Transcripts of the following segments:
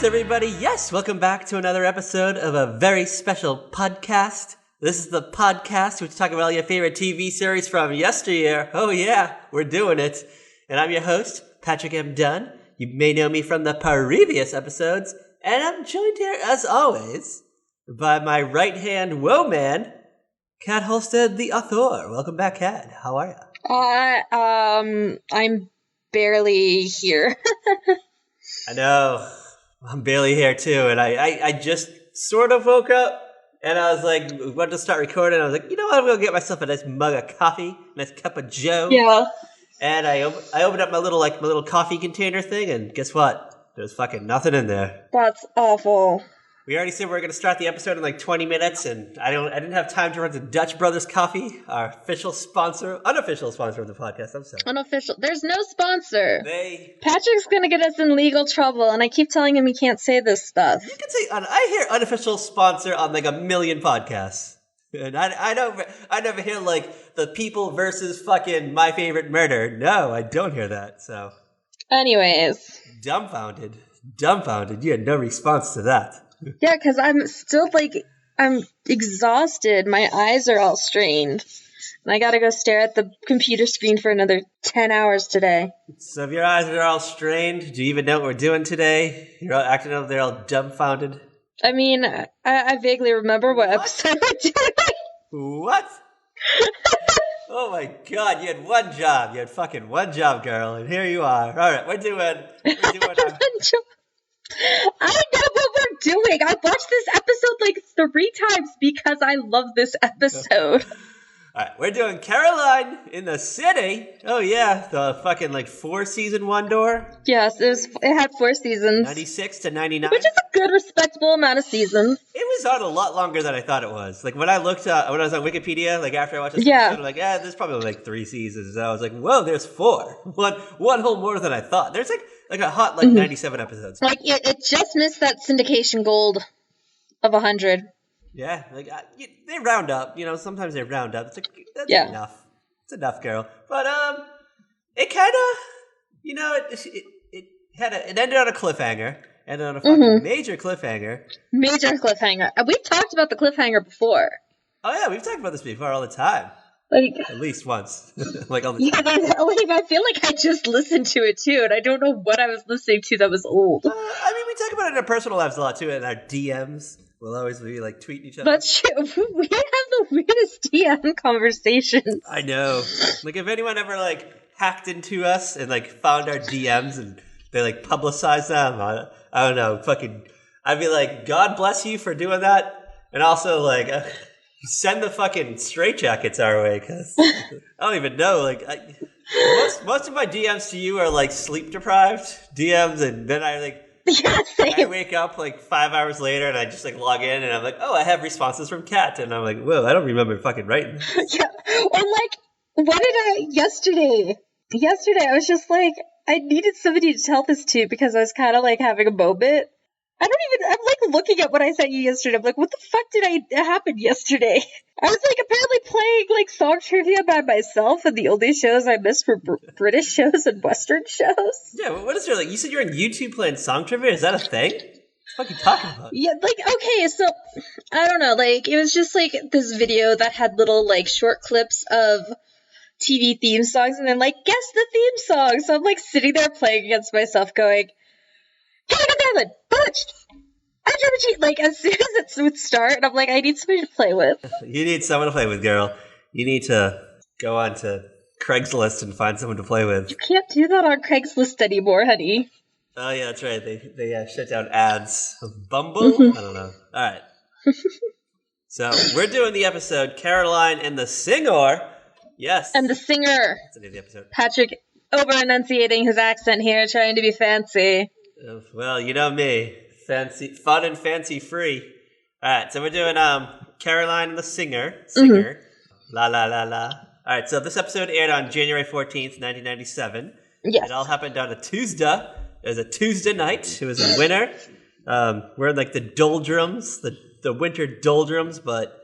everybody. Yes, welcome back to another episode of a very special podcast. This is the podcast which talk about all your favorite TV series from yesteryear. Oh yeah, we're doing it. And I'm your host, Patrick M. Dunn. You may know me from the previous episodes. And I'm joined here, as always, by my right-hand woe man, Kat Holstead, the author. Welcome back, Kat. How are you? I'm barely here. I know. I'm barely here, too. And I just sort of woke up, and I was like, wanted to start recording. I was like, you know what? I'm going to get myself a nice mug of coffee, a nice cup of joe. Yeah. And I opened up my little coffee container thing, and guess what? There's fucking nothing in there. That's awful. We already said we were going to start the episode in like 20 minutes, and I didn't have time to run to Dutch Brothers Coffee, our unofficial sponsor of the podcast. I'm sorry. Unofficial. There's no sponsor. Patrick's going to get us in legal trouble, and I keep telling him he can't say this stuff. You can say, I hear unofficial sponsor on like a million podcasts. And I never hear like the people versus fucking My Favorite Murder. No, I don't hear that, so. Anyways. Dumbfounded. You had no response to that. Yeah, because I'm still, I'm exhausted. My eyes are all strained. And I gotta go stare at the computer screen for another 10 hours today. So if your eyes are all strained, do you even know what we're doing today? You're all acting like they're all dumbfounded. I mean, I vaguely remember what episode we're doing. What? Oh my god, you had one job. You had fucking one job, girl. And here you are. All right, we're doing our... I know what we're doing. I watched this episode like 3 times because I love this episode. All right, we're doing Caroline in the City. Oh yeah, the fucking 4-season wonder. Yes, it had 4 seasons. 96 to 99. Which is a good, respectable amount of seasons. It was on a lot longer than I thought it was. Like when I looked, when I was on Wikipedia, like after I watched this episode, I'm like, there's probably like 3 seasons. And I was like, whoa, there's 4. One whole more than I thought. There's like a hot 97 episodes. Like it just missed that syndication gold of 100. Yeah, they round up. You know, sometimes they round up. It's like that's enough. It's enough, girl. But it kind of, it ended on a cliffhanger. Ended on a fucking major cliffhanger. Major cliffhanger. We've talked about the cliffhanger before. Oh yeah, we've talked about this before all the time. At least once. All the time. I feel like I just listened to it too, and I don't know what I was listening to that was old. We talk about it in our personal lives a lot too, in our DMs. We'll always be tweeting each other. That's true. We have the weirdest DM conversations. I know. If anyone ever hacked into us and found our DMs and they publicized them, I don't know. I'd be like, God bless you for doing that, and also send the fucking straitjackets our way, because I don't even know. Most of my DMs to you are sleep deprived DMs, and then I wake up 5 hours later and I just log in and I'm like, oh, I have responses from Kat, and I'm like, whoa, I don't remember fucking writing. Yeah, or what did I yesterday? Yesterday I was just I needed somebody to tell this to because I was kind of having a moment. I'm looking at what I sent you yesterday. I'm like, what the fuck did happen yesterday? I was apparently playing song trivia by myself, and the only shows I missed were British shows and Western shows. Yeah, what is there you said you're on YouTube playing song trivia? Is that a thing? What the fuck are you talking about? Yeah, okay, so I don't know, it was just this video that had little short clips of TV theme songs, and then guess the theme song. So I'm sitting there playing against myself, going, Hagen Island, punched! As soon as it would start, and I'm I need somebody to play with. You need someone to play with, girl. You need to go on to Craigslist and find someone to play with. You can't do that on Craigslist anymore, honey. Oh, yeah, that's right. They shut down ads. Bumble? I don't know. All right. So, we're doing the episode Caroline and the Singer. Yes. And the Singer. That's the name of the episode. Patrick over-enunciating his accent here, trying to be fancy. Well, you know me. Fun and fancy free. All right, so we're doing Caroline and the Singer. La la la la. All right, so this episode aired on January 14th, 1997. Yes. It all happened on a Tuesday. It was a Tuesday night. It was in winter. We're in the doldrums, the winter doldrums, but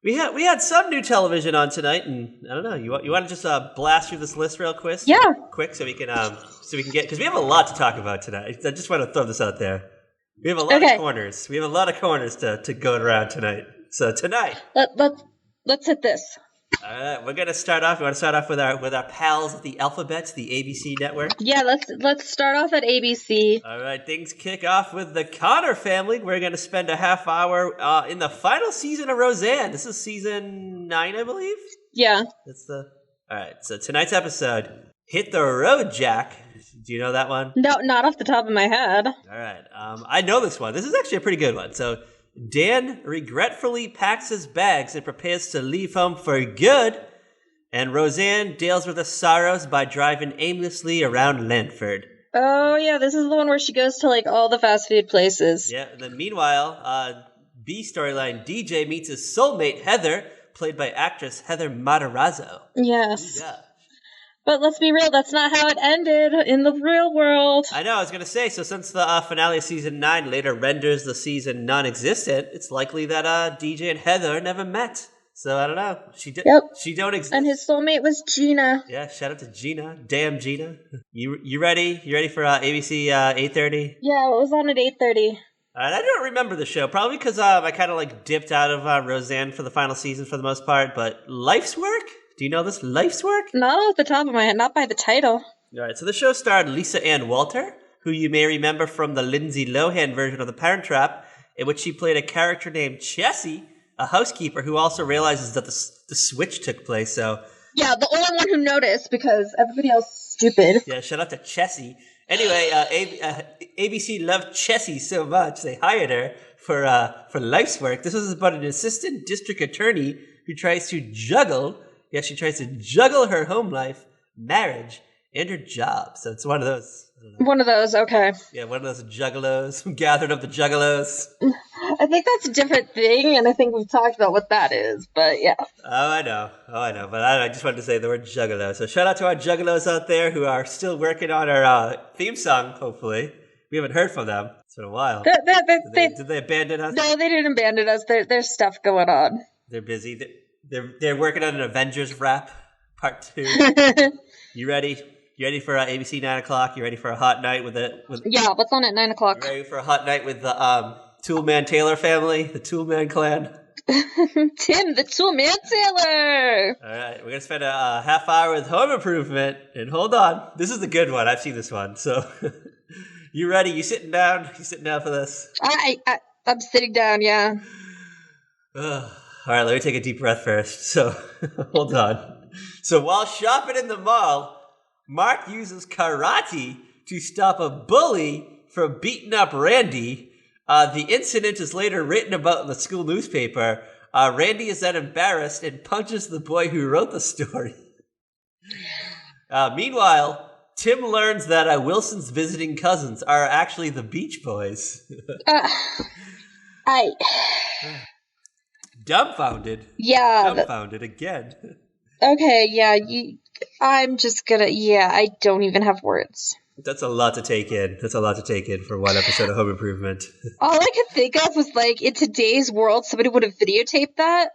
we had some new television on tonight, and I don't know. You want to just blast through this list real quick? Yeah. Quick, so we can get, because we have a lot to talk about tonight. I just want to throw this out there. We have a lot of corners. We have a lot of corners to go around tonight. So tonight, let's hit this. All right, we're gonna start off. We want to start off with our pals at the Alphabet, the ABC network. Yeah, let's start off at ABC. All right, things kick off with the Connor family. We're gonna spend a half hour in the final season of Roseanne. This is season 9, I believe. Yeah. All right. So tonight's episode, "Hit the Road, Jack." Do you know that one? No, not off the top of my head. All right. I know this one. This is actually a pretty good one. So Dan regretfully packs his bags and prepares to leave home for good, and Roseanne deals with the sorrows by driving aimlessly around Lanford. Oh, yeah, this is the one where she goes to, like, all the fast food places. Yeah, and then meanwhile, B storyline, DJ meets his soulmate, Heather, played by actress Heather Matarazzo. Yes. Yeah. But let's be real, that's not how it ended in the real world. I know, I was going to say, so since the finale of season 9 later renders the season non-existent, it's likely that DJ and Heather never met. So I don't know. She don't exist. And his soulmate was Gina. Yeah, shout out to Gina. Damn Gina. You ready? You ready for ABC 8:30? Yeah, it was on at 8:30. I don't remember the show, probably because I kind of like dipped out of Roseanne for the final season for the most part, but Life's Work? Do you know this? Life's Work? Not off the top of my head, not by the title. All right, so the show starred Lisa Ann Walter, who you may remember from the Lindsay Lohan version of The Parent Trap, in which she played a character named Chessie, a housekeeper who also realizes that the switch took place, so... Yeah, the only one who noticed, because everybody else is stupid. Yeah, shout out to Chessie. Anyway, ABC loved Chessie so much, they hired her for Life's Work. This was about an assistant district attorney who tries to juggle... Yeah, she tries to juggle her home life, marriage, and her job. So it's one of those. One of those, okay. Yeah, one of those juggalos. Gathered up the juggalos. I think that's a different thing, and I think we've talked about what that is, but yeah. Oh, I know. But I just wanted to say the word juggalo. So shout out to our juggalos out there who are still working on our theme song, hopefully. We haven't heard from them. It's been a while. Did they abandon us? No, they didn't abandon us. There's stuff going on. They're busy. They're working on an Avengers rap, part 2. You ready? You ready for ABC 9 o'clock? You ready for a hot night with it? Yeah, what's on at 9 o'clock? You ready for a hot night with the Toolman Taylor family, the Toolman clan? Tim, the Toolman Taylor! All right, we're going to spend a half hour with Home Improvement. And hold on, this is the good one. I've seen this one. So, you ready? You sitting down? You sitting down for this? I'm sitting down, yeah. All right, let me take a deep breath first. So, hold on. So, while shopping in the mall, Mark uses karate to stop a bully from beating up Randy. The incident is later written about in the school newspaper. Randy is then embarrassed and punches the boy who wrote the story. Meanwhile, Tim learns that Wilson's visiting cousins are actually the Beach Boys. Dumbfounded. Yeah. Dumbfounded again. Okay, yeah, I'm just gonna, I don't even have words. That's a lot to take in. For one episode of Home Improvement. All I could think of was, like, in today's world, somebody would have videotaped that.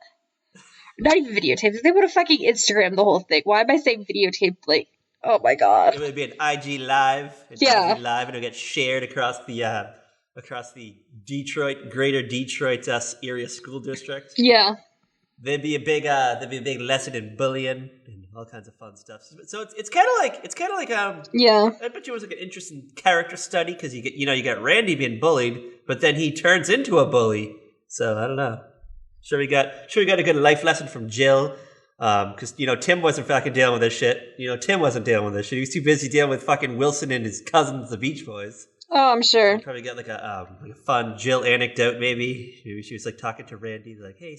Not even videotaped. They would have fucking Instagrammed the whole thing. Why am I saying videotaped? Like, oh my god. It would be an IG Live. Yeah. IG Live, and it would get shared across the Detroit, greater Detroit area school district. Yeah. There'd be a big lesson in bullying and all kinds of fun stuff. So it's kind of like yeah. I bet you it was like an interesting character study because you get Randy being bullied, but then he turns into a bully. So I don't know. Sure we got a good life lesson from Jill. Because Tim wasn't fucking dealing with this shit. Tim wasn't dealing with this shit. He was too busy dealing with fucking Wilson and his cousins, the Beach Boys. Oh, I'm sure. So probably got like a fun Jill anecdote. Maybe she was like talking to Randy, like, hey,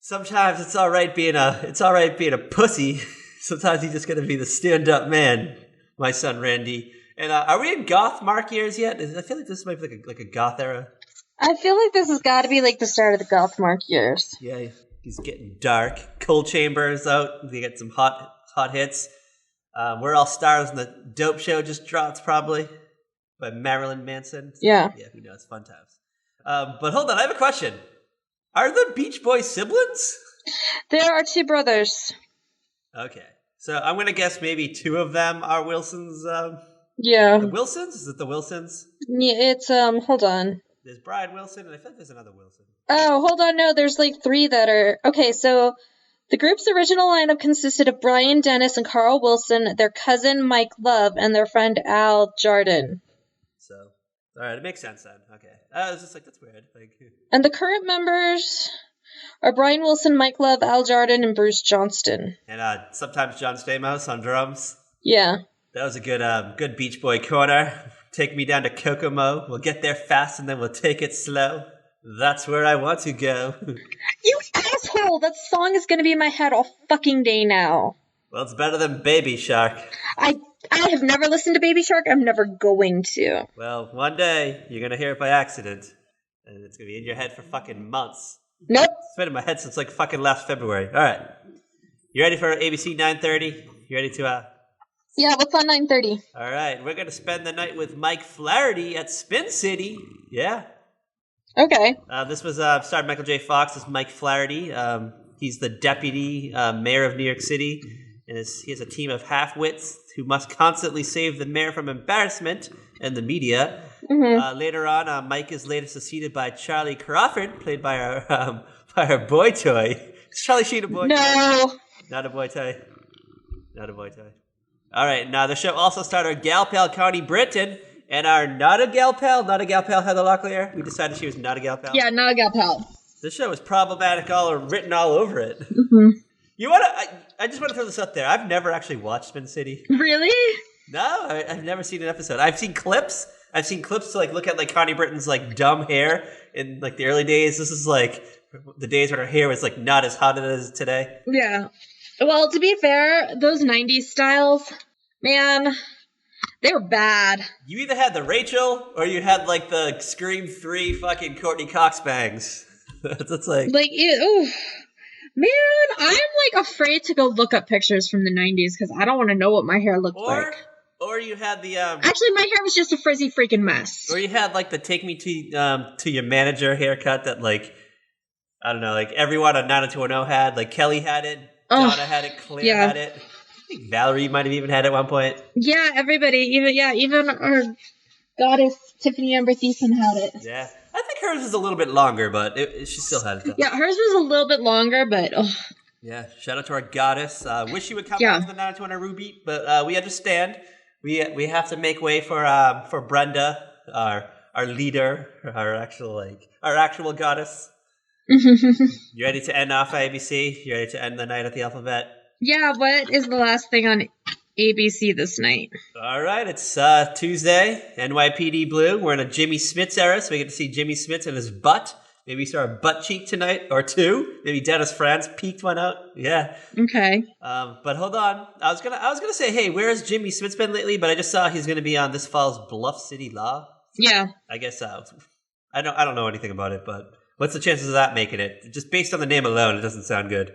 sometimes it's all right being a pussy. Sometimes you just got to be the stand-up man, my son Randy. And are we in goth Mark years yet? I feel like this might be like a goth era. I feel like this has got to be like the start of the goth Mark years. Yeah, he's getting dark. Cold Chambers out. They get some hot hits. We're All Stars and the Dope Show just dropped probably by Marilyn Manson. So, yeah, who knows? Fun times. But hold on, I have a question. Are the Beach Boys siblings? There are two brothers. Okay. So I'm going to guess maybe two of them are Wilson's Yeah. The Wilsons? Is it the Wilsons? Yeah, it's, hold on. There's Brian Wilson, and I feel like there's another Wilson. Oh, hold on, no, there's like 3 that are... Okay, so the group's original lineup consisted of Brian Dennis and Carl Wilson, their cousin Mike Love, and their friend Al Jardin. So, alright, it makes sense then. Okay. I was just like, that's weird. Like, And the current members are Brian Wilson, Mike Love, Al Jardin, and Bruce Johnston. and sometimes John Stamos on drums. Yeah. That was a good Beach Boy corner. Take me down to Kokomo. We'll get there fast and then we'll take it slow. That's where I want to go. You asshole! That song is gonna be in my head all fucking day now. Well, it's better than Baby Shark. I have never listened to Baby Shark. I'm never going to. Well, one day you're gonna hear it by accident, and it's gonna be in your head for fucking months. Nope. It's been in my head since like fucking last February. All right, you ready for ABC 9:30? You ready to Yeah, what's on 9:30? All right, we're gonna spend the night with Mike Flaherty at Spin City. Yeah. Okay. This was starred Michael J. Fox as Mike Flaherty. He's the deputy mayor of New York City, and he has a team of half-wits who must constantly save the mayor from embarrassment and the media. Mm-hmm. Later on, Mike is later succeeded by Charlie Crawford, played by our boy toy. Is Charlie Sheen a boy toy? No. Not a boy toy. Not a boy toy. All right, now the show also starred our gal pal Connie Britton and our not a gal pal Heather Locklear. We decided she was not a gal pal. Yeah, not a gal pal. This show is problematic written all over it. Mm-hmm. I just want to throw this out there. I've never actually watched Spin City. Really? No, I've never seen an episode. I've seen clips. I've seen clips to like look at like Connie Britton's like dumb hair in like the early days. This is like the days when her hair was like not as hot as it is today. Yeah. Well, to be fair, those 90s styles, man, they were bad. You either had the Rachel or you had like the Scream 3 fucking Courtney Cox bangs. That's like ooh. Man, I'm like afraid to go look up pictures from the 90s because I don't want to know what my hair looked like. Or you had the actually, my hair was just a frizzy freaking mess. Or you had like the take me to your manager haircut that like I don't know, like everyone on 90210 had. Like Kelly had it, Donna had it, Claire had it. I think Valerie might have even had it at one point. Yeah, everybody, even our goddess Tiffany Amber Thiessen had it. Yeah, I think hers was a little bit longer, but she still had it. Though. Yeah, hers was a little bit longer, but yeah. Shout out to our goddess. Wish she would come back to the 90210 Ruby, but we understand. We have to make way for Brenda, our leader, our actual goddess. You ready to end off ABC? You ready to end the night at the Alphabet? Yeah, what is the last thing on ABC this night? All right, it's Tuesday, NYPD Blue. We're in a Jimmy Smits era, so we get to see Jimmy Smits and his butt. Maybe we saw a butt cheek tonight, or two. Maybe Dennis Franz peeked one out. Yeah. Okay. But hold on. I was gonna say, hey, where has Jimmy Smits been lately? But I just saw he's gonna be on this fall's Bluff City Law. Yeah. I guess I don't know anything about it, but what's the chances of that making it? Just based on the name alone, it doesn't sound good.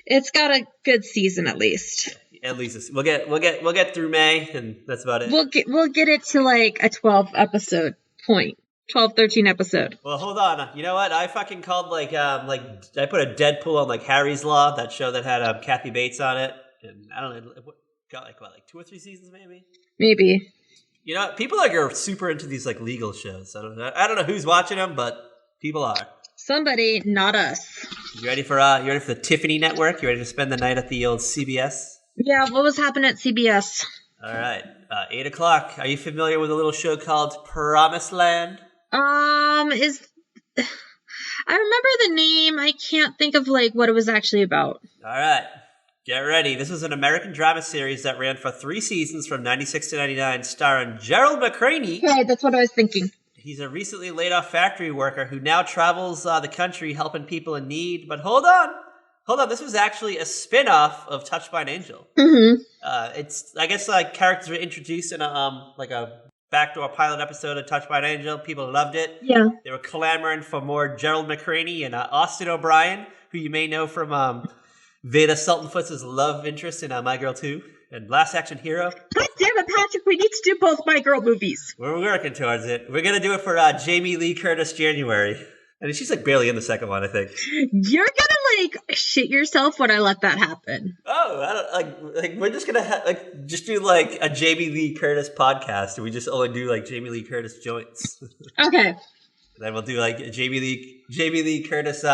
It's got a good season at least. At least we'll get through May, and that's about it. We'll get it to like a 12 episode point. 12, 13 episode. Well, hold on. You know what? I fucking called like I put a Deadpool on like Harry's Law, that show that had Kathy Bates on it, and I don't know, got like 2 or 3 seasons maybe. Maybe. You know, people like are super into these like legal shows. I don't know who's watching them, but people are. Somebody, not us. You ready for the Tiffany Network? You ready to spend the night at the old CBS? Yeah. What was happening at CBS? All right, 8 o'clock. Are you familiar with a little show called Promised Land? I remember the name. I can't think of like what it was actually about. All right. Get ready. This was an American drama series that ran for 3 seasons from 96 to 99, starring Gerald McCraney. Right, that's what I was thinking. He's a recently laid off factory worker who now travels the country helping people in need. But hold on. This was actually a spin-off of Touched by an Angel. Mm-hmm. It's, I guess, like characters were introduced in a backdoor pilot episode of Touched by an Angel. People loved it. Yeah. They were clamoring for more Gerald McCraney and Austin O'Brien, who you may know from Veda Sultanfutz's love interest in My Girl 2 and Last Action Hero. God damn it, Patrick, we need to do both My Girl movies. We're working towards it. We're going to do it for Jamie Lee Curtis January. And she's like barely in the second one, I think. You're going to like shit yourself when I let that happen. Oh, No, I don't like we're just gonna just do like a Jamie Lee Curtis podcast, and we just only do like Jamie Lee Curtis joints. Okay. Then we'll do like Jamie Lee Curtis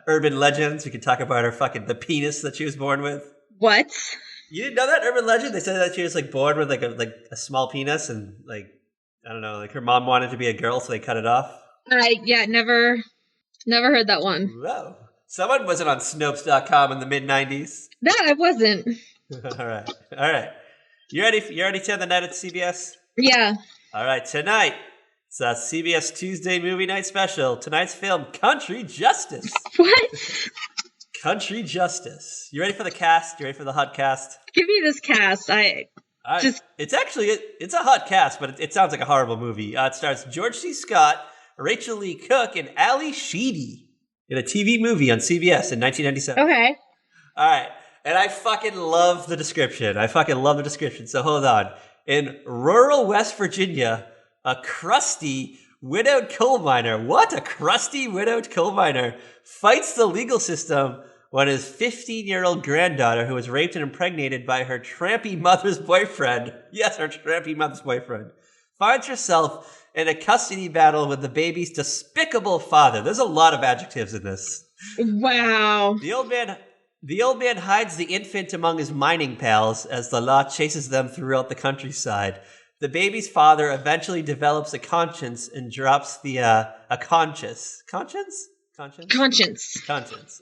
urban legends. We can talk about her fucking the penis that she was born with. What? You didn't know that urban legend? They said that she was like born with like a small penis, and like I don't know, like her mom wanted to be a girl, so they cut it off. Never heard that one. Whoa. Someone wasn't on Snopes.com in the mid-90s. No, I wasn't. All right. You ready to the night at CBS? Yeah. All right, tonight it's a CBS Tuesday movie night special. Tonight's film, Country Justice. What? Country Justice. You ready for the cast? You ready for the hot cast? Give me this cast. It's a hot cast, but it sounds like a horrible movie. It stars George C. Scott, Rachel Lee Cook, and Ali Sheedy in a TV movie on CBS in 1997. Okay. All right. And I fucking love the description. So hold on. In rural West Virginia, a crusty widowed coal miner. What? A crusty widowed coal miner fights the legal system when his 15-year-old granddaughter, who was raped and impregnated by her trampy mother's boyfriend, finds herself in a custody battle with the baby's despicable father. There's a lot of adjectives in this. Wow. The old man hides the infant among his mining pals as the law chases them throughout the countryside. The baby's father eventually develops a conscience and drops conscience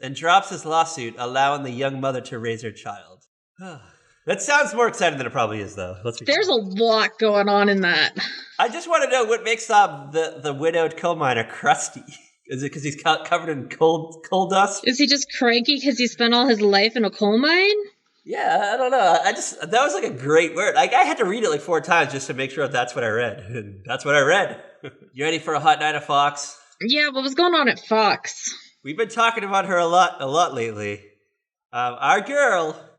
and drops his lawsuit, allowing the young mother to raise her child. That sounds more exciting than it probably is, though. There's a lot going on in that. I just want to know what makes the widowed coal miner crusty. Is it because he's covered in coal dust? Is he just cranky because he spent all his life in a coal mine? Yeah, I don't know. That was like a great word. I had to read it like 4 times just to make sure that's what I read. And that's what I read. You ready for a hot night at Fox? Yeah, what was going on at Fox? We've been talking about her a lot lately. Our girl,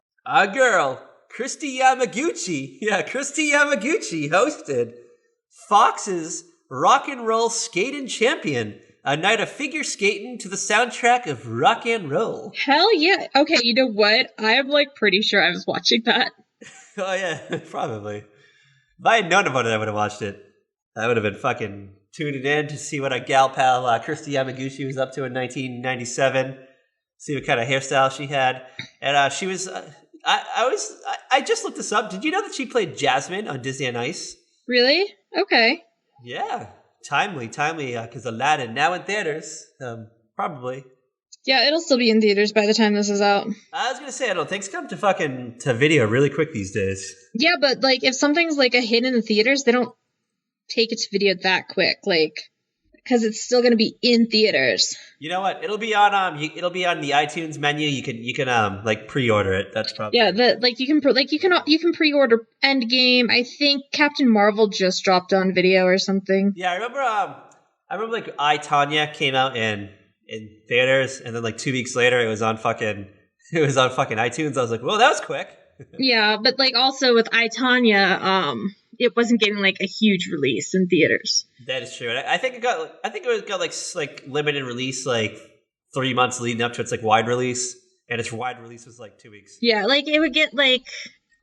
Christy Yamaguchi. Yeah, Christy Yamaguchi hosted Fox's Rock and Roll Skating Champion, a night of figure skating to the soundtrack of rock and roll. Hell yeah. Okay, you know what? I'm like pretty sure I was watching that. Oh yeah, probably. If I had known about it, I would have watched it. I would have been fucking tuning in to see what our gal pal Christy Yamaguchi was up to in 1997. See what kind of hairstyle she had. And she was... I just looked this up. Did you know that she played Jasmine on Disney on Ice? Really? Okay. Yeah. Timely, because Aladdin, now in theaters, probably. Yeah, it'll still be in theaters by the time this is out. I was gonna say, I don't think it's come to video really quick these days. Yeah, but like if something's like a hit in the theaters, they don't take it to video that quick, like because it's still gonna be in theaters. You know what? It'll be on the iTunes menu. You can like pre-order it. That's probably you can pre-order Endgame. I think Captain Marvel just dropped on video or something. Yeah, I remember like I, Tonya came out in theaters, and then like 2 weeks later it was on fucking iTunes. I was like, well, that was quick. Yeah, but like also with I, Tonya, it wasn't getting like a huge release in theaters. That is true. I think it got like limited release like 3 months leading up to its like wide release, and its wide release was like 2 weeks. Yeah, like it would get like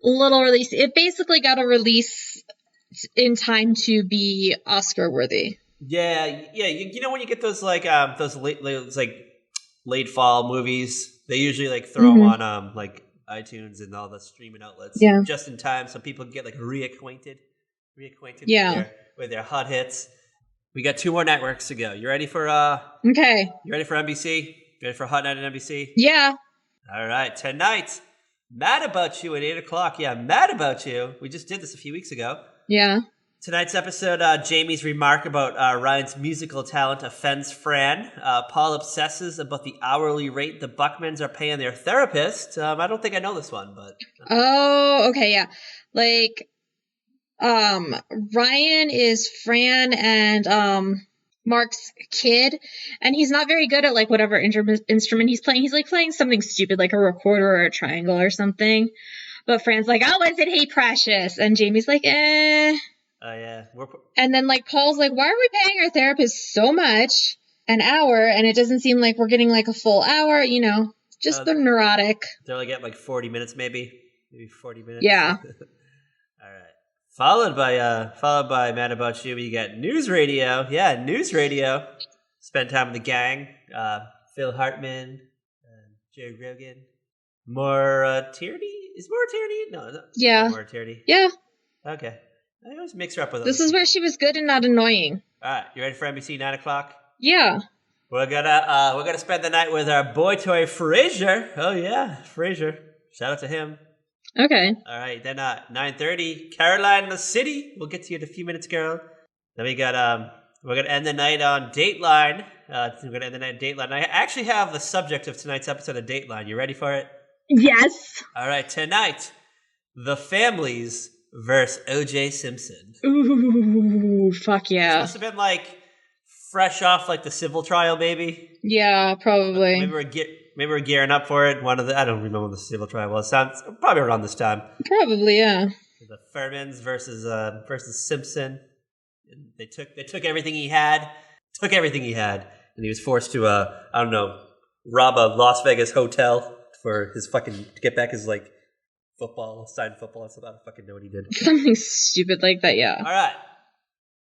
little release. It basically got a release in time to be Oscar worthy. Yeah. You know when you get those like those late fall movies, they usually like throw them on like iTunes and all the streaming outlets, just in time so people can get like reacquainted with their hot hits. We got 2 more networks to go. You ready for Okay. You ready for NBC? You ready for Hot Night at NBC? Yeah. All right, tonight, Mad About You at 8 o'clock. Yeah, Mad About You. We just did this a few weeks ago. Yeah. Tonight's episode, Jamie's remark about Ryan's musical talent offends Fran. Paul obsesses about the hourly rate the Buckmans are paying their therapist. I don't think I know this one, but... Oh, okay, yeah. Like, Ryan is Fran and Mark's kid, and he's not very good at like whatever instrument he's playing. He's like playing something stupid like a recorder or a triangle or something. But Fran's like, oh, is it Hey Precious? And Jamie's like, eh... Oh, yeah. And then, like, Paul's like, why are we paying our therapist so much an hour? And it doesn't seem like we're getting, like, a full hour, you know? Just the neurotic. They're like at like 40 minutes, maybe 40 minutes. Yeah. All right. Followed by Mad About You, you got News Radio. Yeah, News Radio. Spend time with the gang. Phil Hartman, Jerry Grogan, Maura Tierney. Is Maura Tierney? No. Yeah. Maura Tierney. Yeah. Okay. I always mix her up with. This is where she was good and not annoying. All right, you ready for NBC 9 o'clock? Yeah. We're gonna spend the night with our boy toy Frasier. Oh yeah, Frasier. Shout out to him. Okay. All right, then 9:30, Caroline in the City. We'll get to you in a few minutes, girl. Then we got we're gonna end the night on Dateline. We're gonna end the night on Dateline. I actually have the subject of tonight's episode of Dateline. You ready for it? Yes. All right, tonight, The Families versus O.J. Simpson. Ooh, fuck yeah. This must have been like fresh off like the civil trial, maybe. Yeah, probably. Maybe we're gearing up for it. I don't remember when the civil trial was. Sounds probably around this time. Probably, yeah. The Furmans versus Simpson. They took everything he had. And he was forced to rob a Las Vegas hotel for his to get back his like signed football. I don't fucking know what he did. Something stupid like that, yeah. All right.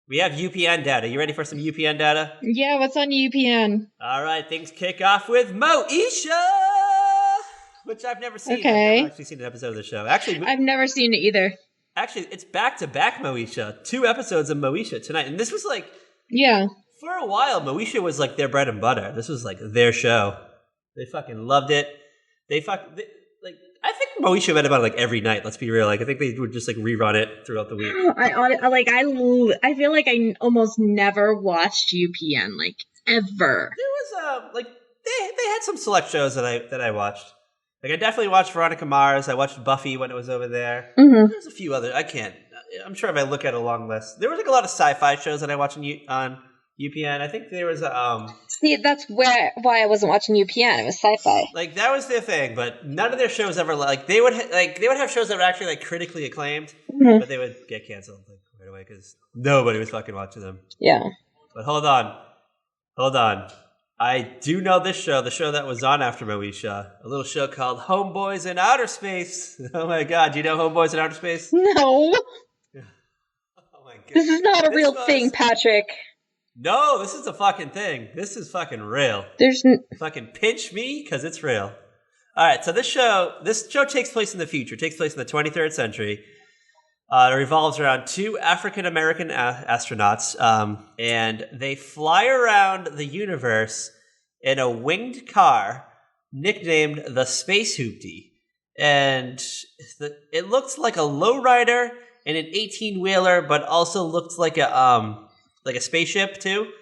We have UPN data. You ready for some UPN data? Yeah, what's on UPN? All right, things kick off with Moesha, which I've never seen. Okay. I've never actually seen an episode of the show. Actually, I've never seen it either. Actually, it's back-to-back Moesha. 2 episodes of Moesha tonight. And this was like... Yeah. For a while, Moesha was like their bread and butter. This was like their show. They fucking loved it. I think Moesha went about like every night, let's be real. Like, I think they would just like rerun it throughout the week. I feel like I almost never watched UPN, like, ever. There was, they had some select shows that I watched. Like, I definitely watched Veronica Mars. I watched Buffy when it was over there. Mm-hmm. There's a few other. I'm sure if I look at a long list. There was like a lot of sci-fi shows that I watched on UPN. I think there was See, that's why I wasn't watching UPN. It was sci-fi. Like, that was their thing, but none of their shows ever they would have shows that were actually like critically acclaimed, mm-hmm. but they would get canceled like right away because nobody was fucking watching them. Yeah. But hold on. I do know this show, the show that was on after Moesha, a little show called Homeboys in Outer Space. Oh my god, do you know Homeboys in Outer Space? No. Oh my god. This is not a real thing, Patrick. No, this is a fucking thing. This is fucking real. Fucking pinch me, because it's real. Alright, so this show takes place in the future. It takes place in the 23rd century. It revolves around 2 African-American astronauts, and they fly around the universe in a winged car nicknamed the Space Hoopty. And it looks like a lowrider and an 18-wheeler, but also looks like a spaceship too.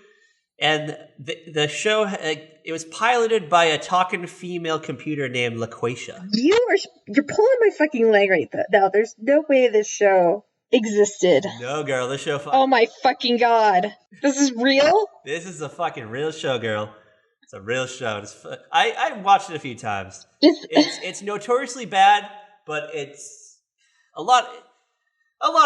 And the show, it was piloted by a talking female computer named LaQuasia. You're pulling my fucking leg right now. There's no way this show existed. No, girl, this show... Oh my fucking god. This is real? This is a fucking real show, girl. It's a real show. I watched it a few times. It's notoriously bad, but it's a lot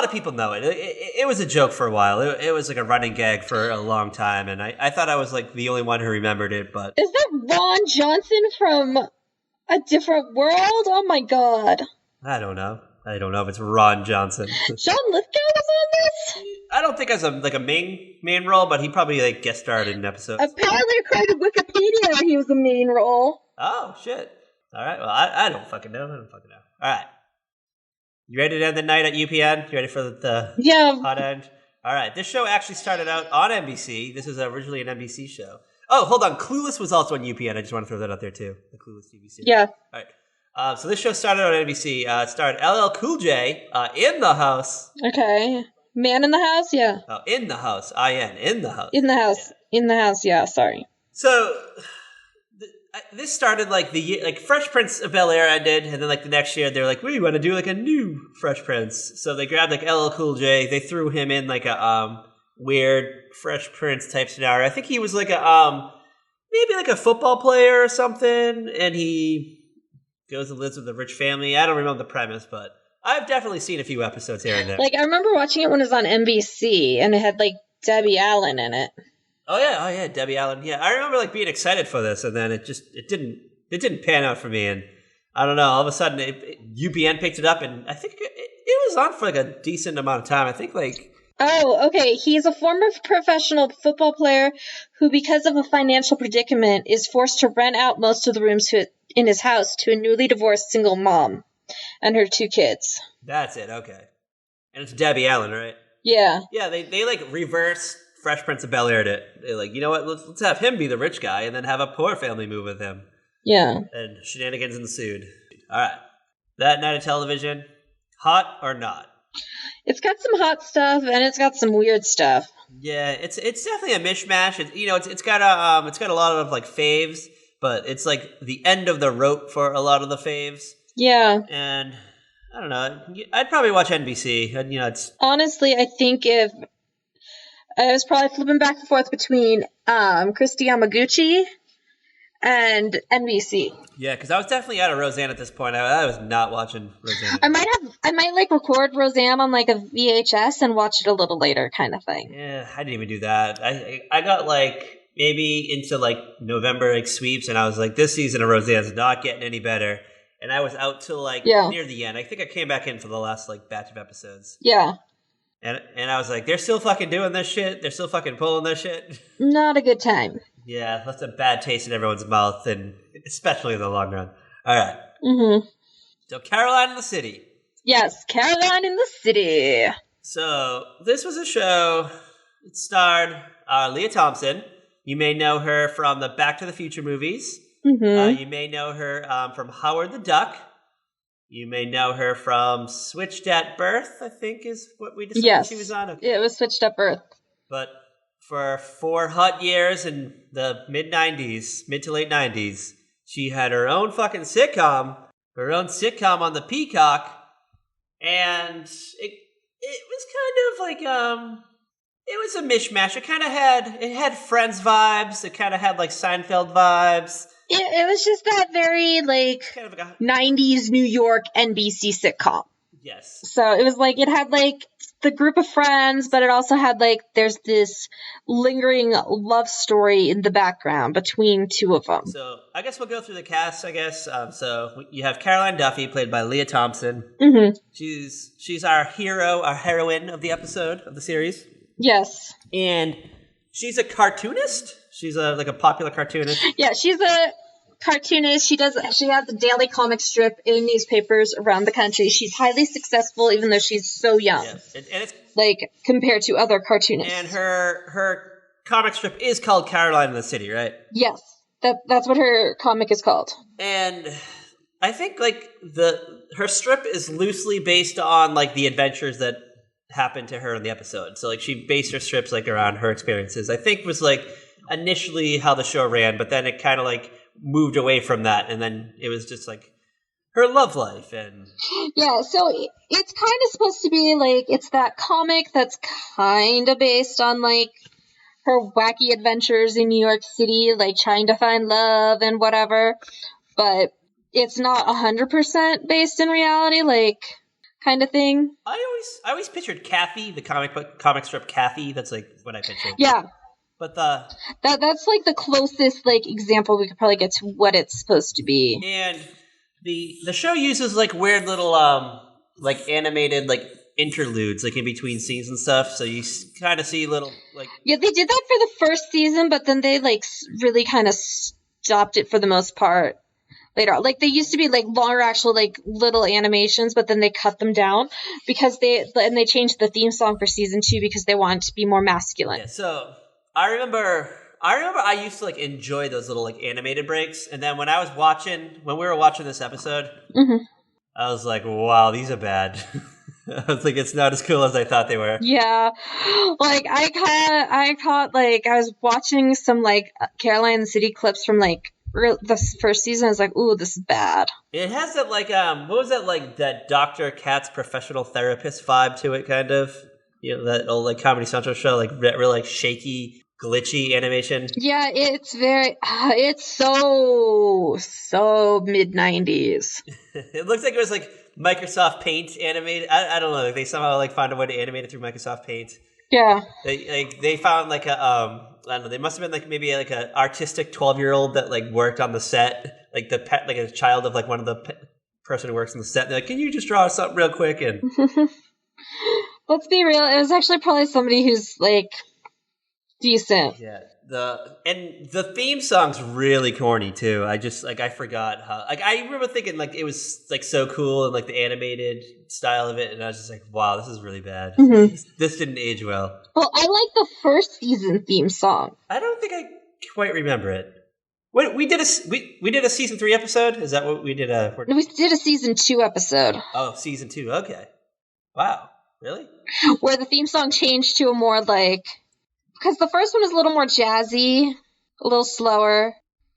of people know it. It was a joke for a while. It was like a running gag for a long time, and I thought I was like the only one who remembered it. But is that Ron Johnson from A Different World? Oh my god! I don't know if it's Ron Johnson. John Lithgow was on this. I don't think as a main role, but he probably like guest starred in an episode. Apparently, according to Wikipedia, he was a main role. Oh shit! All right, well I don't fucking know. All right. You ready to end the night at UPN? You ready for the hot end? All right. This show actually started out on NBC. This was originally an NBC show. Oh, hold on. Clueless was also on UPN. I just want to throw that out there, too. The Clueless TV series. Yeah. All right. So this show started on NBC. It starred LL Cool J in the house. Okay. Man in the house? Yeah. Oh, in the house. I-N. In the house. In the house. Yeah. In the house, yeah. Sorry. So... this started like Fresh Prince of Bel-Air ended, and then like the next year they were like, we want to do like a new Fresh Prince. So they grabbed like LL Cool J, they threw him in like a weird Fresh Prince type scenario. I think he was like maybe like a football player or something, and he goes and lives with a rich family. I don't remember the premise, but I've definitely seen a few episodes here and there. Like I remember watching it when it was on NBC, and it had like Debbie Allen in it. Oh yeah, Debbie Allen. Yeah, I remember like being excited for this, and then it didn't it didn't pan out for me, and I don't know. All of a sudden, UPN picked it up, and I think it was on for like a decent amount of time. I think like. Oh, okay. He's a former professional football player who, because of a financial predicament, is forced to rent out most of the rooms in his house to a newly divorced single mom and her 2 kids. That's it. Okay, and it's Debbie Allen, right? Yeah. Yeah, they like reverse Fresh Prince of Bel-Air it. They're like, you know what? Let's have him be the rich guy, and then have a poor family move with him. Yeah. And shenanigans ensued. All right, that night of television, hot or not? It's got some hot stuff and it's got some weird stuff. Yeah, it's definitely a mishmash. It's got a lot of like faves, but it's like the end of the rope for a lot of the faves. Yeah. And I don't know. I'd probably watch NBC. And, it's honestly, I think if I was probably flipping back and forth between Christy Yamaguchi and NBC. Yeah, because I was definitely out of Roseanne at this point. I was not watching Roseanne. I might like record Roseanne on like a VHS and watch it a little later, kind of thing. Yeah, I didn't even do that. I got like maybe into like November like sweeps, and I was like, this season of Roseanne's not getting any better. And I was out till like near the end. I think I came back in for the last like batch of episodes. Yeah. And I was like, they're still fucking doing this shit. They're still fucking pulling this shit. Not a good time. Yeah, that's a bad taste in everyone's mouth, and especially in the long run. All right. Mm-hmm. So Caroline in the City. Yes, Caroline in the City. So this was a show. It starred Lea Thompson. You may know her from the Back to the Future movies. Mm-hmm. You may know her from Howard the Duck. You may know her from Switched at Birth, I think is what we decided she was on. Okay. It was Switched at Birth. But for 4 hot years in the mid to late 90s, she had her own fucking sitcom, on the Peacock, and it was kind of like it was a mishmash. It had Friends vibes. It kind of had like Seinfeld vibes. It was just that very like kind of like 90s New York NBC sitcom. Yes. So it was like it had like the group of friends, but it also had like there's this lingering love story in the background between 2 of them. So I guess we'll go through the cast. I guess so. You have Caroline Duffy, played by Lea Thompson. Mm-hmm. She's our hero, our heroine of the episode of the series. Yes. And she's a cartoonist. She's like a popular cartoonist. Yeah, she's a cartoonist. She has a daily comic strip in newspapers around the country. She's highly successful, even though she's so young. Yes. And it's like compared to other cartoonists. And her comic strip is called Caroline in the City, right? Yes, that's what her comic is called. And I think like her strip is loosely based on like the adventures that happened to her in the episode. So like she based her strips like around her experiences. I think was like initially how the show ran, but then it kind of like moved away from that, and then it was just like her love life. And yeah, so it's kind of supposed to be like it's that comic that's kind of based on like her wacky adventures in New York City, like trying to find love and whatever, but it's not 100% based in reality, like kind of thing. I always pictured Kathy, the comic strip Kathy. That's like what I pictured. Yeah. But that's like the closest like example we could probably get to what it's supposed to be. And the show uses like weird little like animated like interludes like in between scenes and stuff. So you kind of see little like yeah, they did that for the first season, but then they like really kind of stopped it for the most part later on. Like they used to be like longer actual like little animations, but then they cut them down because they changed the theme song for season 2 because they wanted to be more masculine. Yeah, so I remember I used to like enjoy those little like animated breaks, and then when we were watching this episode, mm-hmm. I was like, wow, these are bad. I was like, it's not as cool as I thought they were. Yeah, like I caught like I was watching some like Caroline in the City clips from like the first season. I was like, ooh, this is bad. It has that like what was that like that Dr. Katz professional therapist vibe to it, kind of. You know, that old like Comedy Central show, like real like shaky, glitchy animation. Yeah, it's so mid-90s. It looks like it was like Microsoft Paint animated. I don't know. Like they somehow like found a way to animate it through Microsoft Paint. Yeah. They found like a I don't know. They must have been like maybe like an artistic 12-year-old that like worked on the set. like the pet, like a child of like one of the person who works in the set. They're like, can you just draw something real quick? And let's be real, it was actually probably somebody who's like decent. Yeah. The theme song's really corny too. I just like I forgot how like I remember thinking like it was like so cool and like the animated style of it, and I was just like, wow, this is really bad. Mm-hmm. This didn't age well. Well, I like the first season theme song. I don't think I quite remember it. We did a season 3 episode. Is that what we did? We did a season 2 episode. Oh, season 2. Okay. Wow. Really? Where the theme song changed to a more like. Because the first one was a little more jazzy, a little slower,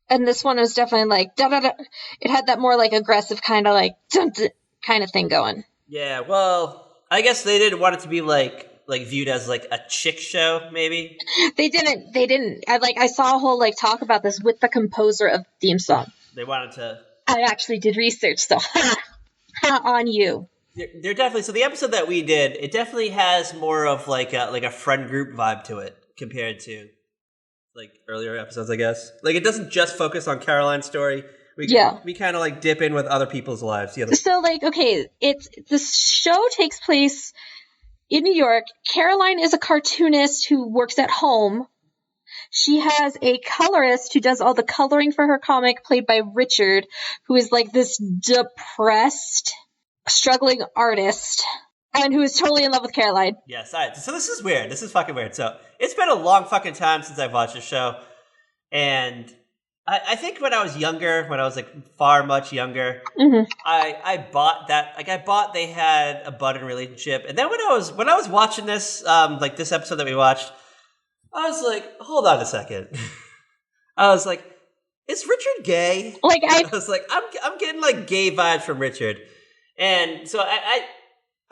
and this one was definitely like da da da. It had that more like aggressive kind of like dun, dun, kind of thing going. Yeah, well, I guess they didn't want it to be like viewed as like a chick show, maybe. They didn't. I saw a whole like talk about this with the composer of the theme song. They wanted to. I actually did research, so ha on you. They're definitely so. The episode that we did, it definitely has more of like a friend group vibe to it. Compared to like earlier episodes, I guess. Like it doesn't just focus on Caroline's story. We kind of like dip in with other people's lives. So like, okay, this show takes place in New York. Caroline is a cartoonist who works at home. She has a colorist who does all the coloring for her comic, played by Richard, who is like this depressed, struggling artist. And who is totally in love with Caroline. Yes, so this is weird. This is fucking weird. So it's been a long fucking time since I've watched this show. And I think when I was younger, when I was like far much younger, mm-hmm. I bought that. Like I bought they had a budding relationship. And then when I was watching this, like this episode that we watched, I was like, hold on a second. I was like, is Richard gay? Like I was like, I'm getting like gay vibes from Richard. And so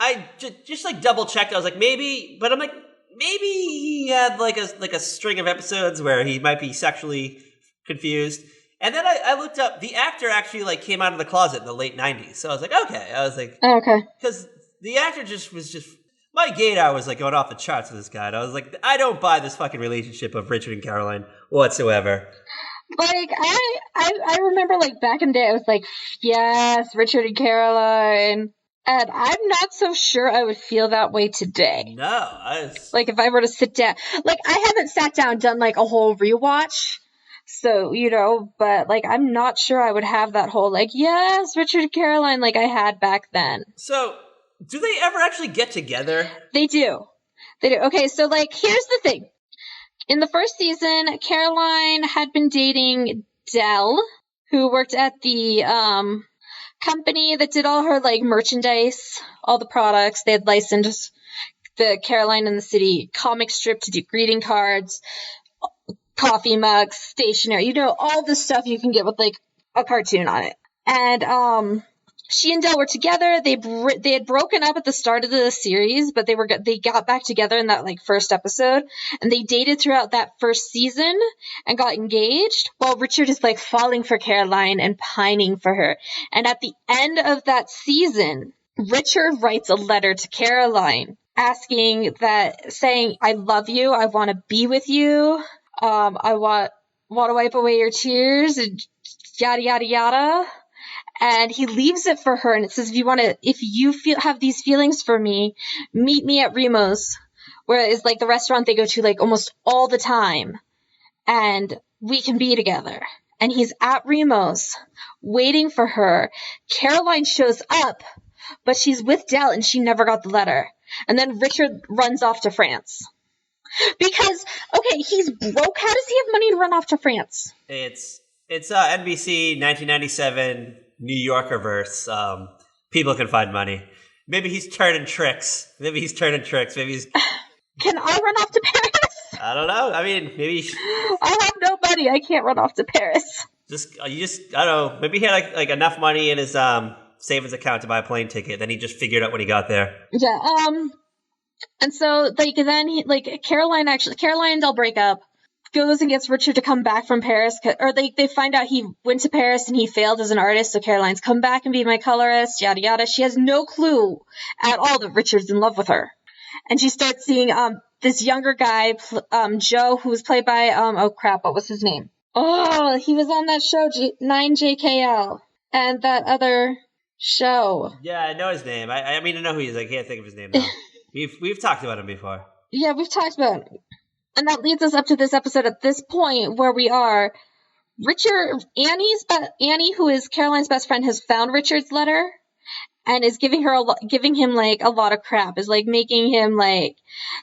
I just like double checked. I was like, maybe, but I'm like, maybe he had like a string of episodes where he might be sexually confused. And then I looked up, the actor actually like came out of the closet in the late 90s. So I was like, okay. I was like, okay. Because the actor was my gaydar was like going off the charts with this guy. And I was like, I don't buy this fucking relationship of Richard and Caroline whatsoever. Like, I remember like back in the day, I was like, yes, Richard and Caroline. And I'm not so sure I would feel that way today. No. Like, if I were to sit down. Like, I haven't sat down and done, like, a whole rewatch. So, but, like, I'm not sure I would have that whole, like, yes, Richard and Caroline, like I had back then. So, do they ever actually get together? They do. Okay, so, like, here's the thing. In the first season, Caroline had been dating Dell, who worked at the, company that did all her like merchandise, all the products. They had licensed the Caroline in the City comic strip to do greeting cards, coffee mugs, stationery, all the stuff you can get with like a cartoon on it. And she and Dell were together. They had broken up at the start of the series, but they got back together in that like first episode, and they dated throughout that first season and got engaged. While Richard is like falling for Caroline and pining for her. And at the end of that season, Richard writes a letter to Caroline saying, "I love you. I want to be with you. I want to wipe away your tears," and yada yada yada. And he leaves it for her, and it says, if you have these feelings for me, meet me at Remo's, where it's like the restaurant they go to like almost all the time, and we can be together. And he's at Remo's waiting for her. Caroline shows up, but she's with Dell, and she never got the letter. And then Richard runs off to France. Because, okay, he's broke. How does he have money to run off to France? It's NBC 1997 New Yorker verse. People can find money. Maybe he's turning tricks. Maybe he's. Can I run off to Paris? I don't know. I mean, maybe. I have no money. I can't run off to Paris. I don't know. Maybe he had like enough money in his savings account to buy a plane ticket. Then he just figured out when he got there. Yeah. And so like then Caroline and Dell break up. Goes and gets Richard to come back from Paris, or they find out he went to Paris and he failed as an artist, so Caroline's come back and be my colorist, yada yada. She has no clue at all that Richard's in love with her. And she starts seeing this younger guy, Joe, who was played by, what was his name? Oh, he was on that show, 9JKL, and that other show. Yeah, I know his name. I mean, I know who he is. I can't think of his name now. We've talked about him before. Yeah, we've talked about him. And that leads us up to this episode at this point where we are. Annie, who is Caroline's best friend, has found Richard's letter and is giving him like a lot of crap. Is like making him like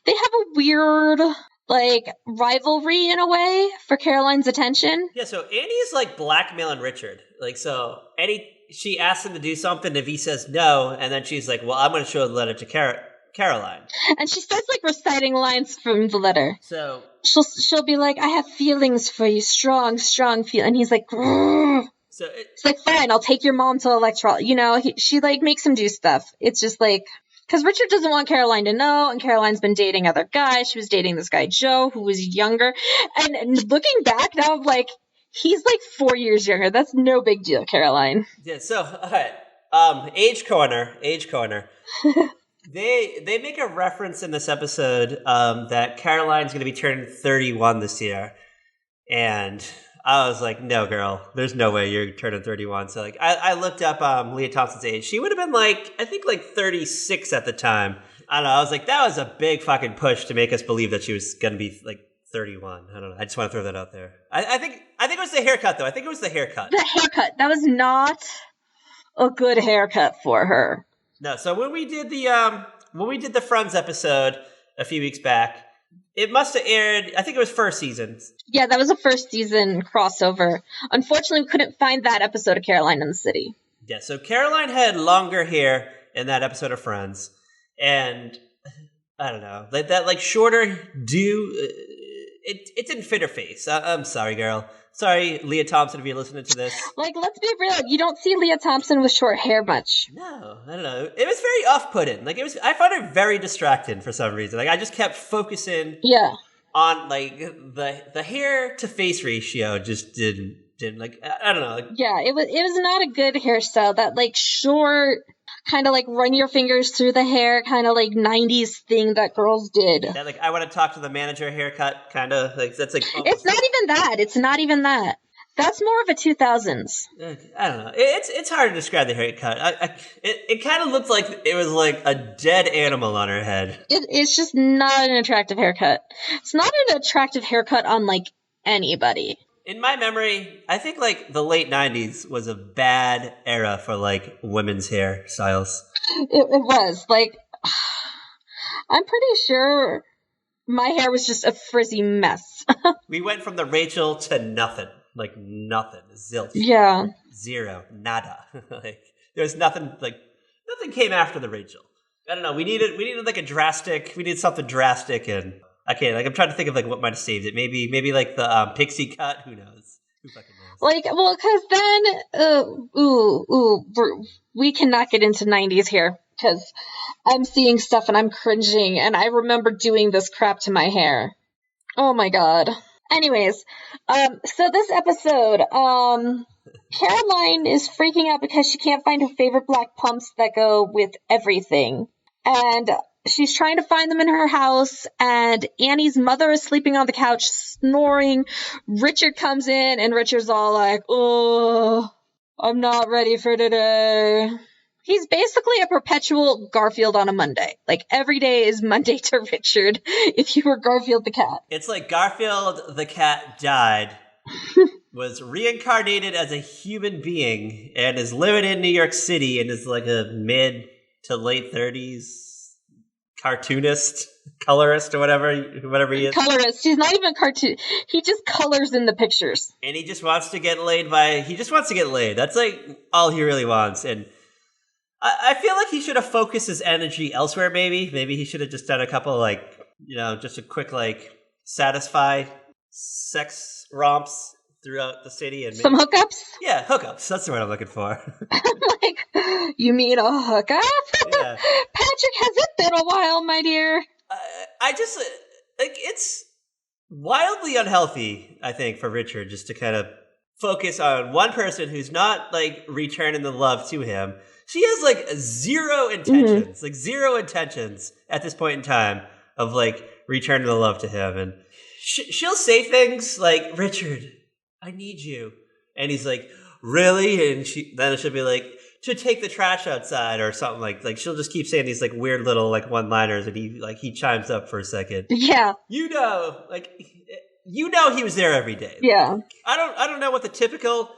they have a weird like rivalry in a way for Caroline's attention. Yeah, so Annie's like blackmailing Richard. Like, so she asks him to do something. If he says no, and then she's like, "Well, I'm going to show the letter to Caroline." And she starts like reciting lines from the letter. So she'll be like, "I have feelings for you, strong feel," and he's like, "Grrr." So it's like, fine, I'll take your mom to electoral. You know, she like makes him do stuff. It's just like, because Richard doesn't want Caroline to know, and Caroline's been dating other guys. She was dating this guy Joe, who was younger. And looking back now, I'm like, he's like 4 years younger. That's no big deal, Caroline. Yeah. So all right, age corner. They make a reference in this episode that Caroline's going to be turning 31 this year, and I was like, no, girl, there's no way you're turning 31. So like, I looked up Lea Thompson's age. She would have been like, I think like 36 at the time. I don't know. I was like, that was a big fucking push to make us believe that she was going to be like 31. I don't know. I just want to throw that out there. I think it was the haircut though. I think it was the haircut. The haircut. That was not a good haircut for her. No. So when we did the Friends episode a few weeks back, it must have aired, I think it was first season. Yeah, that was a first season crossover. Unfortunately, we couldn't find that episode of Caroline in the City. Yeah, so Caroline had longer hair in that episode of Friends. And I don't know, that like shorter it didn't fit her face. I'm sorry, girl. Sorry, Lea Thompson, if you're listening to this. Like, let's be real. You don't see Lea Thompson with short hair much. No, I don't know. It was very off-putting. Like, I found it very distracting for some reason. Like, I just kept focusing on, like, the hair-to-face ratio just didn't like, I don't know. Like, yeah, it was not a good hairstyle. That, like, short, kind of, like, run your fingers through the hair, kind of, like, 90s thing that girls did. That, like, I want to talk to the manager haircut, kind of, like, that's, like... It's not even that. It's not even that. That's more of a 2000s. I don't know. It's hard to describe the haircut. It kind of looked like it was, like, a dead animal on her head. It's just not an attractive haircut. It's not an attractive haircut on, like, anybody. In my memory, I think, like, the late 90s was a bad era for, like, women's hairstyles. It was. Like, I'm pretty sure my hair was just a frizzy mess. We went from the Rachel to nothing. Like, nothing. Zilch. Yeah. Zero. Nada. Like, there's nothing, like, nothing came after the Rachel. I don't know. We needed something drastic, and... Okay, like, I'm trying to think of, like, what might have saved it. Maybe like, the pixie cut? Who knows? Who fucking knows? Like, well, because then, we cannot get into 90s here, because I'm seeing stuff and I'm cringing, and I remember doing this crap to my hair. Oh my god. Anyways, so this episode, Caroline is freaking out because she can't find her favorite black pumps that go with everything. And... she's trying to find them in her house, and Annie's mother is sleeping on the couch, snoring. Richard comes in, and Richard's all like, "Oh, I'm not ready for today." He's basically a perpetual Garfield on a Monday. Like, every day is Monday to Richard if you were Garfield the cat. It's like Garfield the cat died, was reincarnated as a human being, and is living in New York City, and is like a mid to late 30s. Cartoonist, colorist, or whatever he is. Colorist. He's not even cartoon. He just colors in the pictures. And he just wants to get laid That's like all he really wants. And I feel like he should have focused his energy elsewhere, maybe. Maybe he should have just done a couple, like, just a quick, like, satisfy sex romps throughout the city. And some hookups? Yeah, hookups. That's the word I'm looking for. Like, you mean a hookup? Yeah. Patrick, has it been a while, my dear? I just, like, it's wildly unhealthy, I think, for Richard just to kind of focus on one person who's not, like, returning the love to him. She has, like, zero intentions, like, zero intentions at this point in time of, like, returning the love to him. And she'll say things like, "Richard, I need you. And he's like, really? And then she'll be like, to take the trash outside or something like she'll just keep saying these like weird little like one-liners, and he chimes up for a second. Yeah. You know he was there every day. Yeah. I don't know what the typical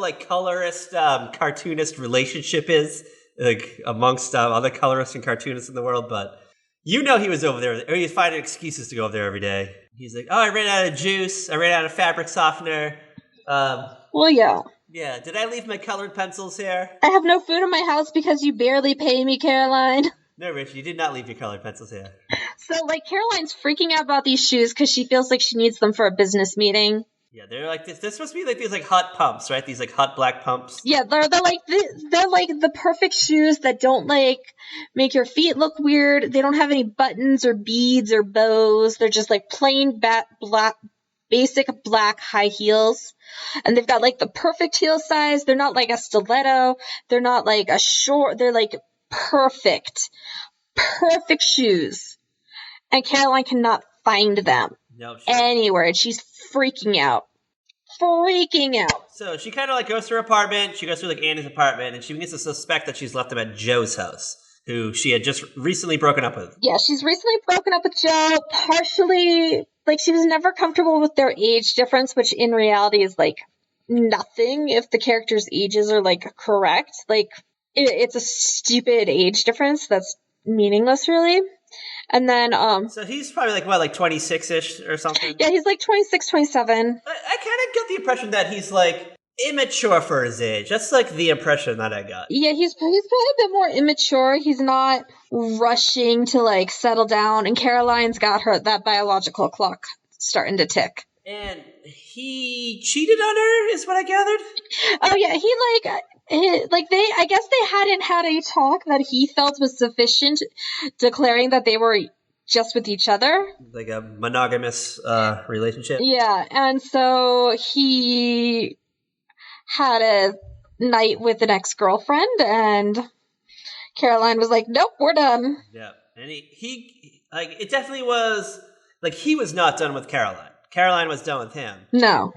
like colorist cartoonist relationship is like amongst other colorists and cartoonists in the world, but he was over there, or he's finding excuses to go over there every day. He's like, oh, I ran out of juice, I ran out of fabric softener. Well, yeah. Yeah, did I leave my colored pencils here? I have no food in my house because you barely pay me, Caroline. No, Rich, you did not leave your colored pencils here. So, like, Caroline's freaking out about these shoes because she feels like she needs them for a business meeting. Yeah, they're like this. They're supposed to be like these like hot pumps, right? These like hot black pumps. Yeah, they're like the perfect shoes that don't like make your feet look weird. They don't have any buttons or beads or bows. They're just like plain basic black high heels. And they've got like the perfect heel size. They're not like a stiletto. They're not like a short. They're like perfect shoes. And Caroline cannot find them anywhere. And she's freaking out. So she kind of like goes to her apartment. She goes through like Annie's apartment, and she begins to suspect that she's left them at Joe's house, who she had just recently broken up with. Yeah, she's recently broken up with Joe. Partially, like, she was never comfortable with their age difference, which in reality is like nothing if the characters' ages are like correct. Like, it's a stupid age difference that's meaningless, really. And then, so he's probably like, what, like 26-ish or something? Yeah, he's like 26, 27. I kind of get the impression that he's like immature for his age. That's like the impression that I got. Yeah, he's probably a bit more immature. He's not rushing to like settle down. And Caroline's got that biological clock starting to tick. And he cheated on her, is what I gathered? Oh, yeah, I guess they hadn't had a talk that he felt was sufficient, declaring that they were just with each other. Like a monogamous relationship? Yeah, and so he had a night with an ex-girlfriend, and Caroline was like, nope, we're done. Yeah, and he like, it definitely was, like, he was not done with Caroline. Caroline was done with him. No.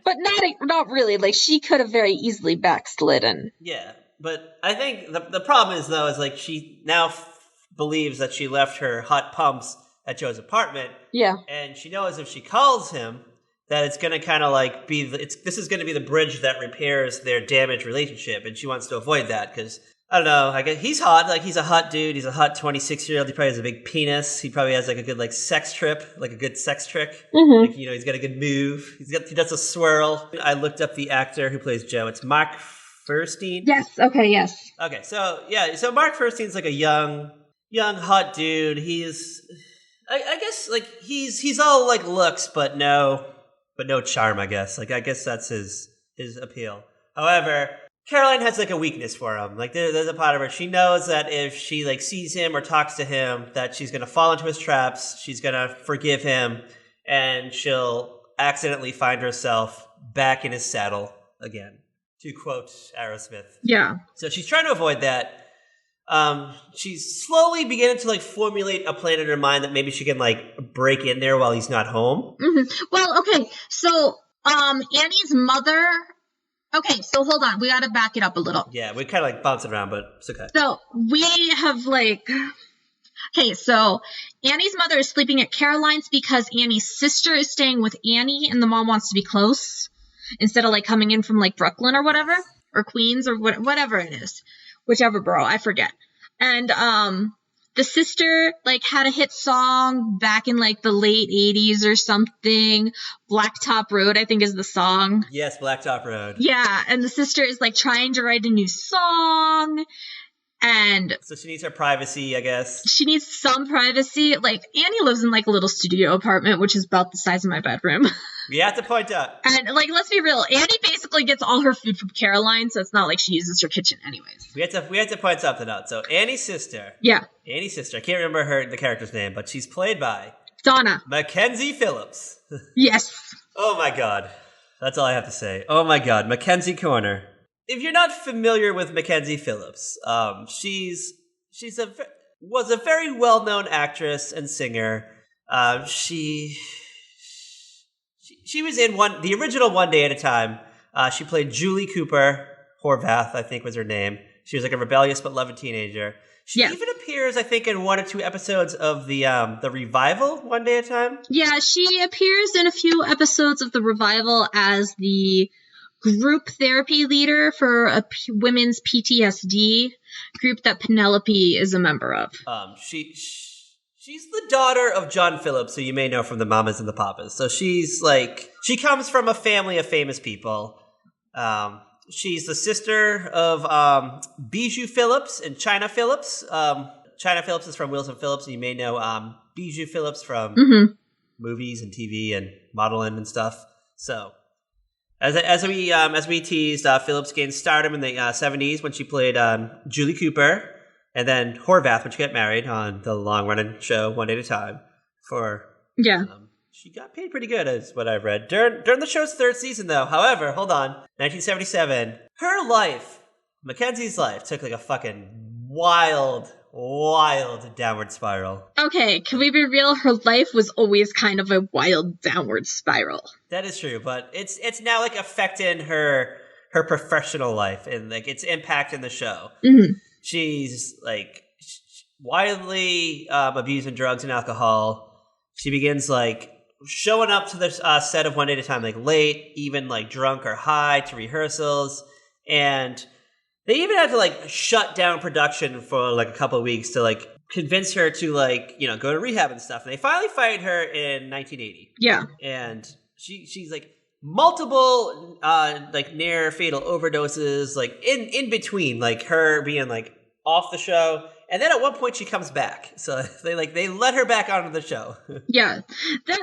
But not really. Like, she could have very easily backslidden. Yeah. But I think the problem is, though, is like she now believes that she left her hot pumps at Joe's apartment. Yeah. And she knows if she calls him, that it's going to kind of like be, this is going to be the bridge that repairs their damaged relationship. And she wants to avoid that because, I don't know, I guess he's hot. Like, he's a hot dude. He's a hot 26-year-old. He probably has a big penis. He probably has like a good like sex trip, like a good sex trick. Mm-hmm. Like, he's got a good move. He does a swirl. I looked up the actor who plays Joe. It's Mark Furstein. Yes. Okay. Yes. Okay. So yeah. So Mark Furstein's like a young hot dude. He's, I guess, like he's all like looks, but no charm. I guess. Like, I guess that's his appeal. However, Caroline has like a weakness for him. Like, there's a part of her. She knows that if she like sees him or talks to him, that she's gonna fall into his traps. She's gonna forgive him, and she'll accidentally find herself back in his saddle again, to quote Aerosmith. Yeah. So she's trying to avoid that. She's slowly beginning to like formulate a plan in her mind that maybe she can like break in there while he's not home. Mm-hmm. Well, okay. So, Annie's mother. Okay, so hold on. We got to back it up a little. Yeah, we kind of like bounce it around, but it's okay. So we have like, okay, so Annie's mother is sleeping at Caroline's because Annie's sister is staying with Annie and the mom wants to be close instead of like coming in from like Brooklyn or whatever, or Queens or whatever it is, whichever borough, I forget. And, the sister, like, had a hit song back in, like, the late 80s or something. Blacktop Road, I think, is the song. Yes, Blacktop Road. Yeah, and the sister is, like, trying to write a new song. And so she needs her privacy, I guess. She needs some privacy. Like, Annie lives in, like, a little studio apartment, which is about the size of my bedroom. We have to point out. And, like, let's be real. Annie basically gets all her food from Caroline, so it's not like she uses her kitchen anyways. We have to point something out. So Annie's sister. Yeah. Annie's sister. I can't remember the character's name, but she's played by Donna. MACKENZIE PHILLIPS. Yes. Oh, my God. That's all I have to say. Oh, my God. Mackenzie Corner. If you're not familiar with MACKENZIE PHILLIPS, was a very well-known actress and singer. She she was in the original One Day at a Time. She played Julie Cooper Horvath, I think was her name. She was like a rebellious but loving teenager. She even appears, I think, in 1 or 2 episodes of the revival One Day at a Time. Yeah, she appears in a few episodes of the revival as the group therapy leader for a women's PTSD group that Penelope is a member of. She's the daughter of John Phillips, who you may know from the Mamas and the Papas. So she comes from a family of famous people. She's the sister of Bijou Phillips and China Phillips. China Phillips is from Wilson Phillips, and you may know Bijou Phillips from movies and TV and modeling and stuff. So, as we teased, Phillips gained stardom in the 70s when she played Julie Cooper, and then Horvath when she got married on the long-running show One Day at a Time. She got paid pretty good, is what I've read. During the show's 3rd season, though, however, hold on, 1977, her life, Mackenzie's life, took like a fucking wild downward spiral. Okay, can we be real? Her life was always kind of a wild downward spiral. That is true, but it's now like affecting her professional life and like its impact in the show. Mm-hmm. She's like wildly abusing drugs and alcohol. She begins like showing up to the set of One Day at a Time like late, even like drunk or high to rehearsals, and they even had to like shut down production for like a couple of weeks to like convince her to like, you know, go to rehab and stuff. And they finally fired her in 1980. Yeah. And she's like multiple like near fatal overdoses, like in between, like her being like off the show. And then at one point she comes back. So they let her back onto the show. Yeah. They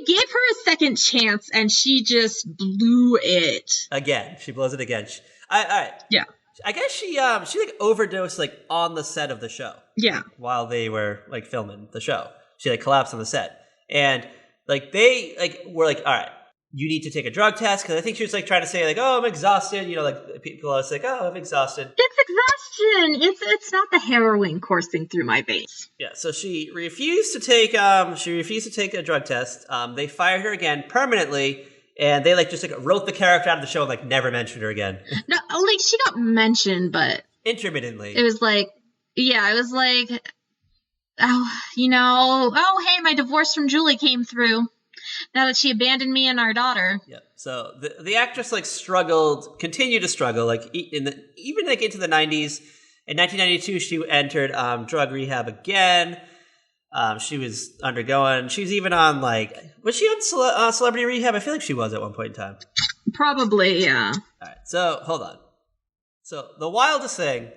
gave her a second chance and she just blew it. Again. She blows it again. All right. Yeah. I guess she like overdosed like on the set of the show. Yeah. While they were like filming the show. She like collapsed on the set. And like they like were like, all right, you need to take a drug test, because I think she was like trying to say like, oh, I'm exhausted. You know, like people are like, oh, I'm exhausted. It's exhaustion. It's not the heroin coursing through my veins. Yeah. So she refused to take a drug test. They fired her again permanently, and they like just like wrote the character out of the show and like never mentioned her again. No, like she got mentioned, but intermittently. It was like, yeah, it was like, oh, you know, oh hey, my divorce from Julie came through. Now that she abandoned me and our daughter. Yeah. So the actress like continued to struggle, like even like into the 90s. In 1992, she entered drug rehab again. She was even on like, was she on celebrity rehab? I feel like she was at one point in time. Probably, yeah. All right. So hold on. So the wildest thing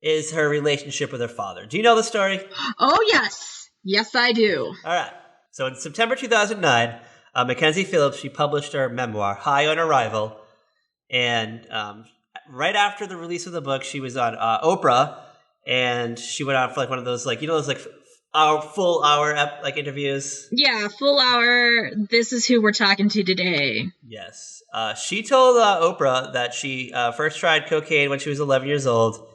is her relationship with her father. Do you know the story? Oh yes. Yes, I do. All right. So in September 2009, Mackenzie Phillips, she published her memoir, High on Arrival. And right after the release of the book, she was on Oprah. And she went on for like one of those, like, you know, those like full hour like interviews? Yeah, full hour. This is who we're talking to today. Yes. She told Oprah that she first tried cocaine when she was 11 years old.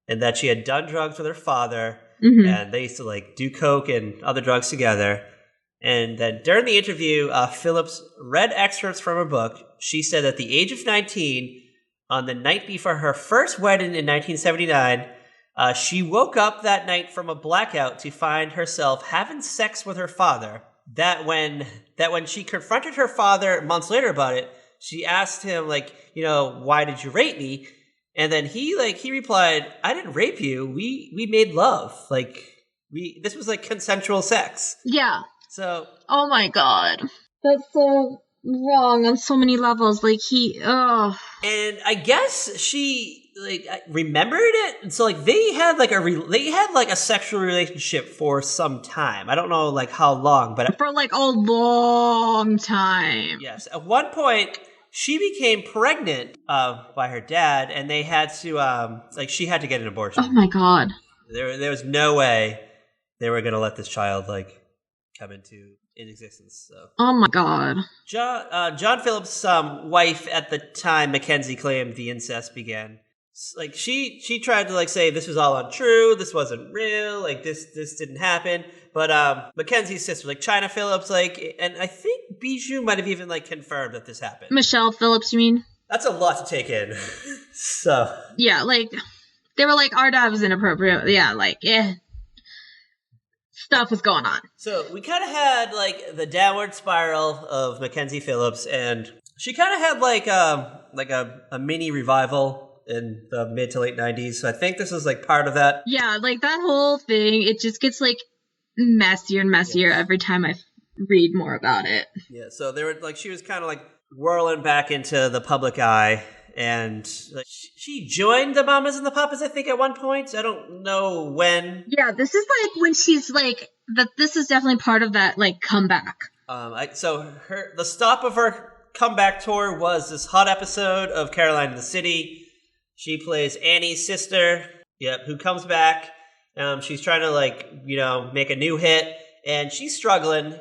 And that she had done drugs with her father. Mm-hmm. And they used to like do coke and other drugs together. And then during the interview, Phillips read excerpts from her book. She said at the age of 19, on the night before her first wedding in 1979, she woke up that night from a blackout to find herself having sex with her father. That when she confronted her father months later about it, she asked him, like, you know, why did you rape me? And then he replied, I didn't rape you. We made love. Like, this was like consensual sex. Yeah. So, oh my God, that's so wrong on so many levels. Like and I guess she like remembered it, and so like they had like a sexual relationship for some time. I don't know like how long, but for like a long time. Yes, at one point she became pregnant by her dad, and they had to she had to get an abortion. Oh my God, there was no way they were gonna let this child like come into existence. So. Oh my God. John Phillips' wife at the time, Mackenzie, claimed the incest began. Like she tried to like say this was all untrue, this wasn't real, like this didn't happen. But Mackenzie's sister, like China Phillips, like, and I think Bijou might have even like confirmed that this happened. Michelle Phillips, you mean? That's a lot to take in. So yeah, like they were like, our dad was inappropriate. Yeah, like stuff was going on. So we kind of had like the downward spiral of Mackenzie Phillips, and she kind of had like a mini revival in the mid to late 90s. So I think this is like part of that. Yeah, like that whole thing, it just gets like messier and messier every time I read more about it. Yeah, so they were like, she was kind of like whirling back into the public eye, and like, she joined the Mamas and the Papas, I think, at one point. I don't know when. Yeah, this is like when she's like that. This is definitely part of that like comeback. So the stop of her comeback tour was this hot episode of Caroline in the City. She plays Annie's sister, who comes back. She's trying to like, make a new hit, and she's struggling.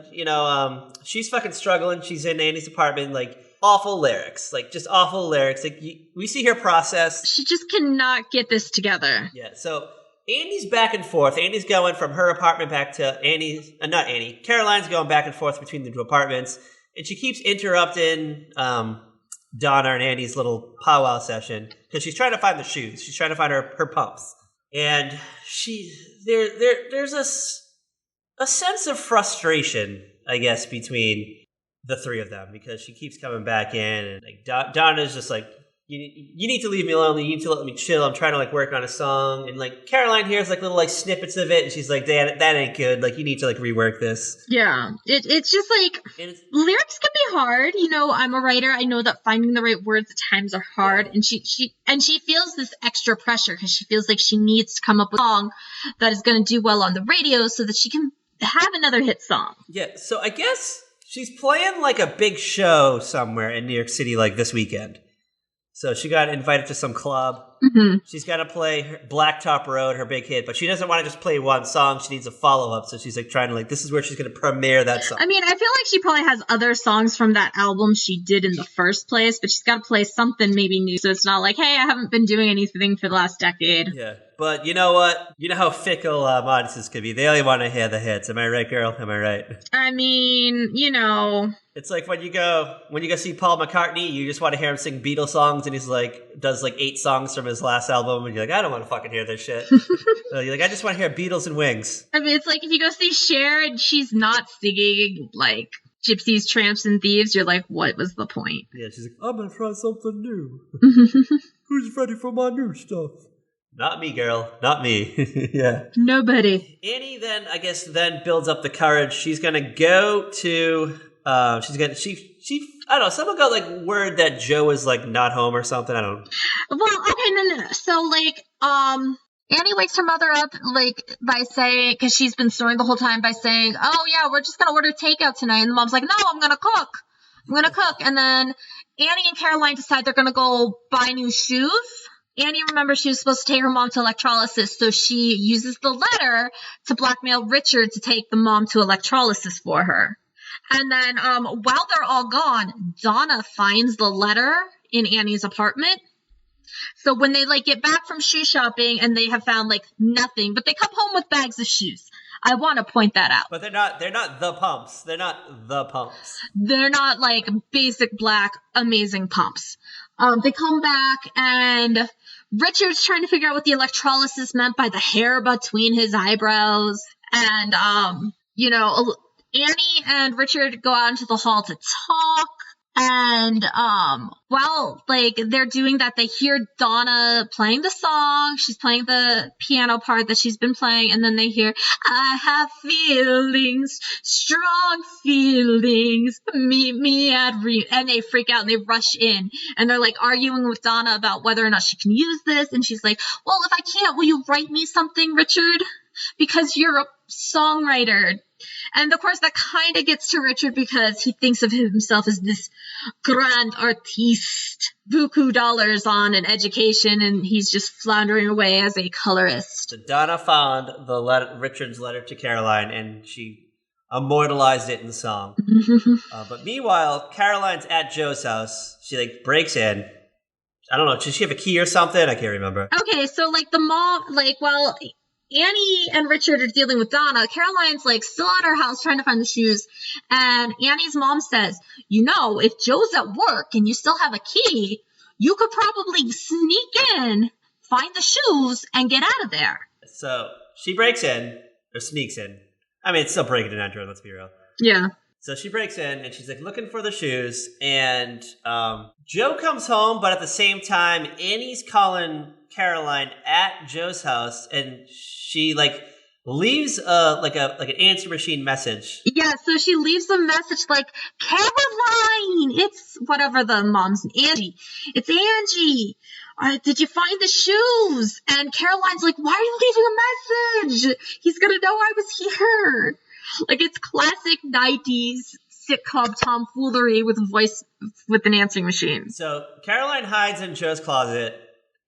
She's fucking struggling. She's in Annie's apartment, like awful lyrics, like just awful lyrics. Like we see her process. She just cannot get this together. Yeah. So Annie's back and forth. Annie's going from her apartment back to Caroline's going back and forth between the two apartments, and she keeps interrupting Donna and Annie's little powwow session because she's trying to find the shoes. She's trying to find her pumps. And there's a sense of frustration, I guess, between the three of them, because she keeps coming back in, and like Donna's just like, you need to leave me alone. You need to let me chill. I'm trying to like work on a song, and like Caroline hears like little like snippets of it, and she's like, that ain't good. Like you need to like rework this. Yeah, it's just like lyrics can be hard. I'm a writer. I know that finding the right words at times are hard, and she feels this extra pressure because she feels like she needs to come up with a song that is going to do well on the radio so that she can have another hit song. Yeah, so I guess she's playing like a big show somewhere in New York City like this weekend. So she got invited to some club. Mm-hmm. She's got to play Blacktop Road, her big hit, but she doesn't want to just play one song. She needs a follow-up, so she's like trying to this is where she's going to premiere that song. I mean, I feel like she probably has other songs from that album she did in the first place, but she's got to play something maybe new, so it's not like, hey, I haven't been doing anything for the last decade. Yeah, but you know what? You know how fickle audiences could be. They only want to hear the hits. Am I right, girl? Am I right? I mean, It's like when you go see Paul McCartney, you just want to hear him sing Beatles songs, and he's like does like 8 songs from his last album, and you're like, I don't want to fucking hear this shit. You're like, I just want to hear Beatles and Wings. I mean, it's like if you go see Cher and she's not singing like Gypsies, Tramps, and Thieves, you're like, what was the point? Yeah, she's like, I'm gonna try something new. Who's ready for my new stuff? Not me, girl. Not me. Yeah. Nobody. Annie then, I guess, builds up the courage. She's gonna go to. I don't know. Someone got like word that Joe is like not home or something. I don't know. Well, okay, no. So like, Annie wakes her mother up like by saying, because she's been snoring the whole time, by saying, "Oh yeah, we're just gonna order takeout tonight." And the mom's like, "No, I'm gonna cook." And then Annie and Caroline decide they're gonna go buy new shoes. Annie remembers she was supposed to take her mom to electrolysis, so she uses the letter to blackmail Richard to take the mom to electrolysis for her. And then while they're all gone, Donna finds the letter in Annie's apartment. So when they like get back from shoe shopping and they have found like nothing, but they come home with bags of shoes. I want to point that out. But they're not the pumps. They're not the pumps. They're not like basic black amazing pumps. They come back and Richard's trying to figure out what the electrolysis meant by the hair between his eyebrows. And Annie and Richard go out into the hall to talk, and while like they're doing that, they hear Donna playing the song. She's playing the piano part that she's been playing, and then they hear, "I have feelings, strong feelings, meet me at and they freak out and they rush in, and they're like arguing with Donna about whether or not she can use this, and she's like, "Well, if I can't, will you write me something, Richard? Because you're a songwriter." And of course that kind of gets to Richard because he thinks of himself as this grand artiste, buku dollars on an education, and he's just floundering away as a colorist. So Donna found Richard's letter to Caroline, and she immortalized it in the song. But meanwhile, Caroline's at Joe's house. She like breaks in. I don't know. Does she have a key or something? I can't remember. Okay, so like the mom, like, well, Annie and Richard are dealing with Donna. Caroline's like still at her house trying to find the shoes. And Annie's mom says, if Joe's at work and you still have a key, you could probably sneak in, find the shoes, and get out of there. So she breaks in, or sneaks in. I mean, it's still breaking and entering, let's be real. Yeah. So she breaks in, and she's like looking for the shoes, and Joe comes home, but at the same time, Annie's calling Caroline at Joe's house, and she like leaves like an answer machine message. Yeah, so she leaves a message like, Caroline, it's whatever the mom's, Angie. It's Angie. Did you find the shoes? And Caroline's like, why are you leaving a message? He's going to know I was here. Like, it's classic 90s sitcom tomfoolery with a voice with an answering machine. So Caroline hides in Joe's closet,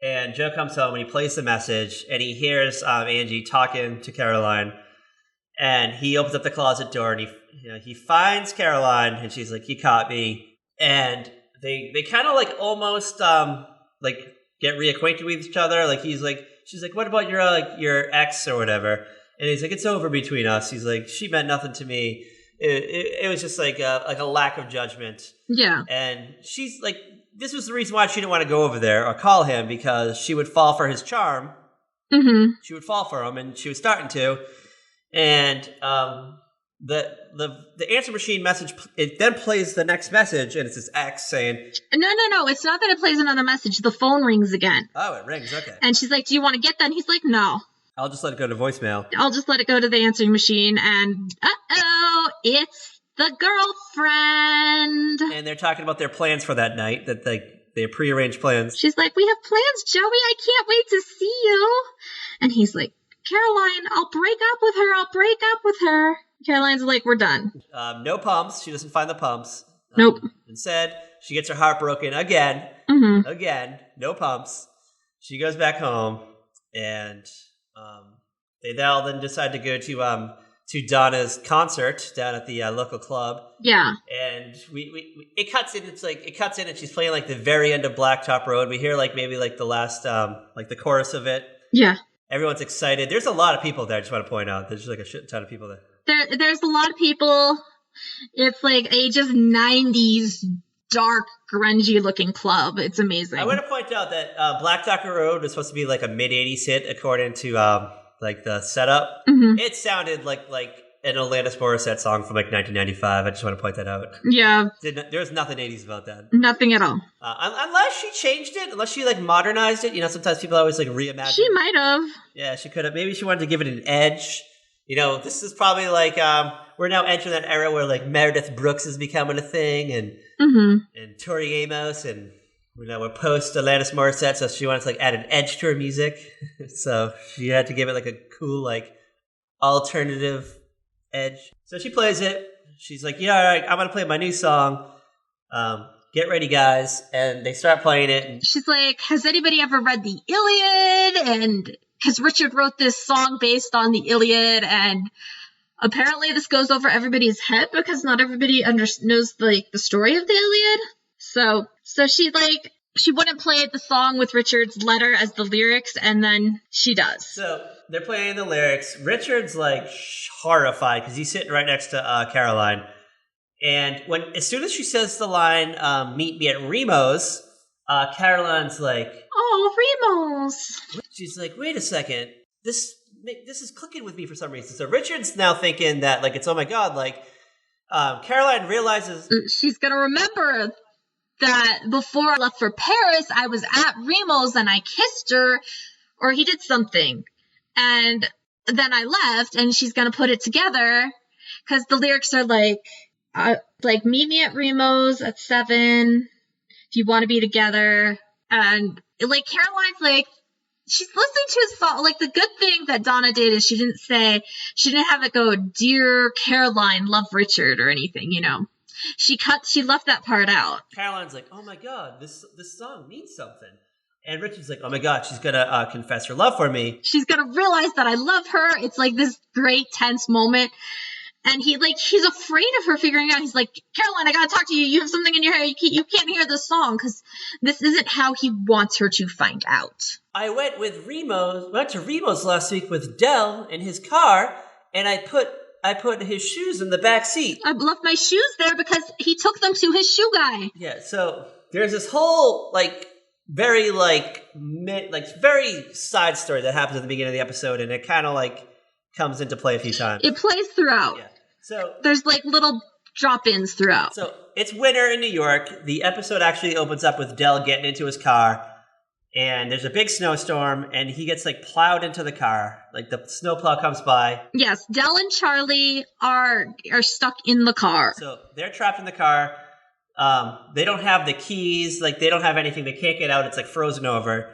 and Joe comes home and he plays the message, and he hears Angie talking to Caroline, and he opens up the closet door, and he finds Caroline, and she's like, you caught me. And they kind of like almost like get reacquainted with each other. Like she's like, what about your ex or whatever? And he's like, it's over between us. He's like, she meant nothing to me. It was just like a lack of judgment. Yeah. And she's like, this was the reason why she didn't want to go over there or call him, because she would fall for his charm. Mm-hmm. She would fall for him, and she was starting to. And the answer machine message, it then plays the next message, and it's his ex saying, No. It's not that it plays another message. The phone rings again. Oh, it rings. Okay. And she's like, do you want to get that? And he's like, no. I'll just let it go to voicemail. I'll just let it go to the answering machine, and it's the girlfriend. And they're talking about their plans for that night, that they prearranged plans. She's like, we have plans, Joey. I can't wait to see you. And he's like, Caroline, I'll break up with her. Caroline's like, we're done. No pumps. She doesn't find the pumps. Nope. Instead, she gets her heart broken again. Mm-hmm. Again. No pumps. She goes back home, and they all then decide to go to Donna's concert down at the local club. Yeah. And it cuts in. It cuts in, and she's playing like the very end of Blacktop Road. We hear like maybe like the last like the chorus of it. Yeah. Everyone's excited. There's a lot of people there. I just want to point out. There's like a shit ton of people there. There's a lot of people. It's like a just 90s dark, grungy looking club. It's amazing. I want to point out that Blacktop Road was supposed to be like a mid-'80s hit according to like the setup. Mm-hmm. It sounded like an Alanis Morissette song from like 1995. I just want to point that out. Yeah. There's nothing 80s about that. Nothing at all. Unless she changed it, unless she like modernized it. Sometimes people always like reimagine. She might have. Yeah, she could have. Maybe she wanted to give it an edge. This is probably like we're now entering that era where like Meredith Brooks is becoming a thing, and and Tori Amos, and we're post Alanis Morissette, so she wanted to like add an edge to her music. So she had to give it like a cool like alternative edge. So she plays it. She's like, yeah, all right, I'm gonna play my new song. Get ready, guys. And they start playing it. And she's like, has anybody ever read the Iliad? And because Richard wrote this song based on the Iliad, and apparently this goes over everybody's head because not everybody knows like the story of the Iliad. So she wouldn't play the song with Richard's letter as the lyrics, and then she does. So they're playing the lyrics. Richard's like horrified because he's sitting right next to Caroline, and as soon as she says the line "Meet me at Remo's," Caroline's like, "Oh, Remo's." She's like, "Wait a second, this is clicking with me for some reason." So Richard's now thinking that like it's, oh my god, like Caroline realizes she's gonna remember that before I left for Paris, I was at Remo's and I kissed her, or he did something, and then I left, and she's gonna put it together because the lyrics are like meet me at Remo's at 7 if you want to be together, and like Caroline's like, she's listening to his song. Like, the good thing that Donna did is she didn't have it go, "Dear Caroline, love Richard," or anything, She left that part out. Caroline's like, oh my god, this song means something. And Richard's like, oh my god, she's gonna confess her love for me. She's gonna realize that I love her. It's like this great tense moment. And he's afraid of her figuring out. He's like, Caroline, I gotta talk to you. You have something in your hair. You can't hear this song because this isn't how he wants her to find out. I went to Remo's last week with Del in his car, and I put his shoes in the back seat. I left my shoes there because he took them to his shoe guy. Yeah, so there's this whole very very side story that happens at the beginning of the episode, and it kind of comes into play a few times. It plays throughout. Yeah. So there's little drop-ins throughout. So it's winter in New York. The episode actually opens up with Del getting into his car, and there's a big snowstorm, and he gets plowed into the car. The snowplow comes by. Yes, Del and Charlie are stuck in the car. So they're trapped in the car. They don't have the keys. They don't have anything. They can't get out. It's frozen over.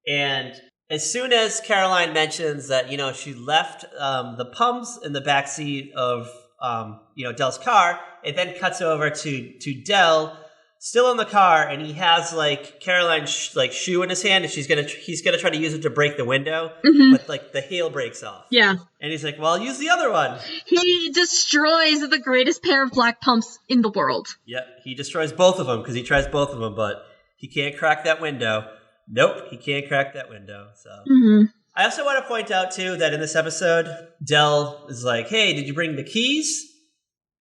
And as soon as Caroline mentions that, she left the pumps in the backseat of, Del's car, it then cuts over to Del, still in the car, and he has Caroline's shoe in his hand, and he's gonna try to use it to break the window, but the heel breaks off. Yeah. And he's like, "Well, I'll use the other one." He destroys the greatest pair of black pumps in the world. Yeah, he destroys both of them because he tries both of them, but he can't crack that window. Nope, he can't crack that window. So I also want to point out too that in this episode, Del is like, "Hey, did you bring the keys?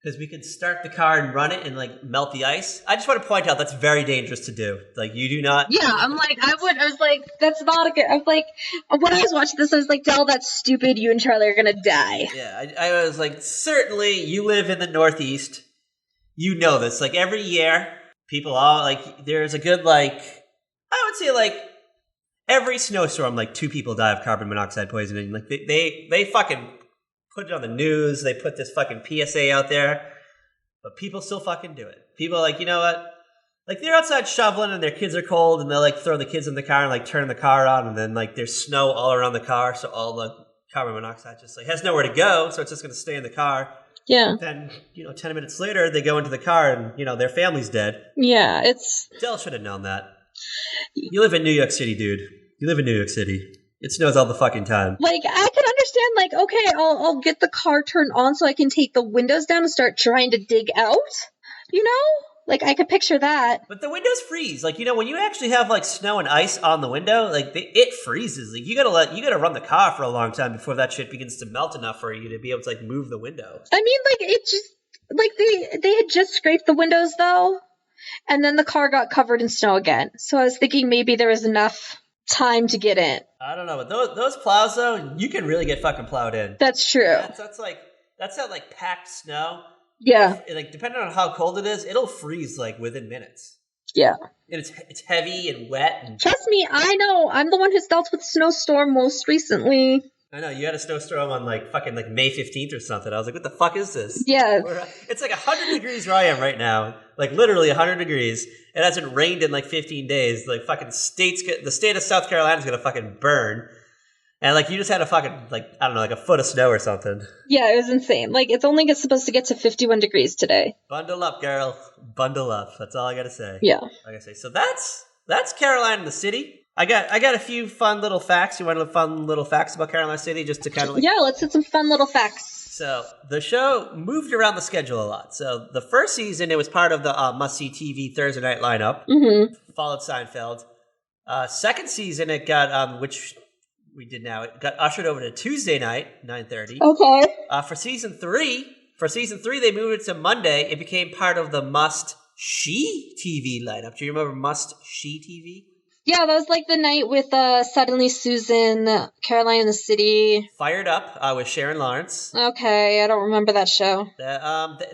Because we could start the car and run it and melt the ice." I just want to point out that's very dangerous to do. You do not. Yeah, I was like, that's not a good. I was like, when I was watching this, I was like, Del, that's stupid. You and Charlie are gonna die. Yeah, I was like, certainly you live in the Northeast. You know this. Every year, people all there's a good I would say every snowstorm, 2 people die of carbon monoxide poisoning. They fucking put it on the news. They put this fucking PSA out there, but people still fucking do it. People are you know what? They're outside shoveling and their kids are cold, and they'll throw the kids in the car and turn the car on, and then there's snow all around the car, so all the carbon monoxide just has nowhere to go, so it's just going to stay in the car. Yeah. Then 10 minutes later, they go into the car and their family's dead. Yeah, it's. Del should have known that. You live in New York City, dude. You live in New York City. It snows all the fucking time. I can understand, okay, I'll get the car turned on so I can take the windows down and start trying to dig out, I could picture that. But the windows freeze. When you actually have, snow and ice on the window, it freezes. You gotta run the car for a long time before that shit begins to melt enough for you to be able to, move the window. I mean, it just, they had just scraped the windows, though, and then the car got covered in snow again. So I was thinking maybe there was enough time to get in. I don't know, but those plows, though, you can really get fucking plowed in. That's true. That's that packed snow. Yeah. Depending on how cold it is, it'll freeze within minutes. Yeah. And it's heavy and wet. And trust me, I know. I'm the one who's dealt with snowstorm most recently. I know, you had a snowstorm on fucking May 15th or something. I was like, what the fuck is this? Yes. It's 100 degrees where I am right now. Literally 100 degrees. It hasn't rained in 15 days. Fucking the state of South Carolina is gonna fucking burn. And you just had a fucking I don't know, a foot of snow or something. Yeah, it was insane. It's only supposed to get to 51 degrees today. Bundle up, girl. Bundle up. That's all I gotta say. Yeah. So that's Caroline in the city. I got a few fun little facts. You want fun little facts about Caroline City, just to kind of Yeah, let's hit some fun little facts. So the show moved around the schedule a lot. So the first season, it was part of the must-see TV Thursday night lineup. Followed Seinfeld. Second season, it got which we did now. It got ushered over to Tuesday night, 9:30. Okay. For season three, they moved it to Monday. It became part of the must-she TV lineup. Do you remember must-she TV? Yeah, that was the night with Suddenly Susan, Caroline in the City. Fired Up with Sharon Lawrence. Okay, I don't remember that show. That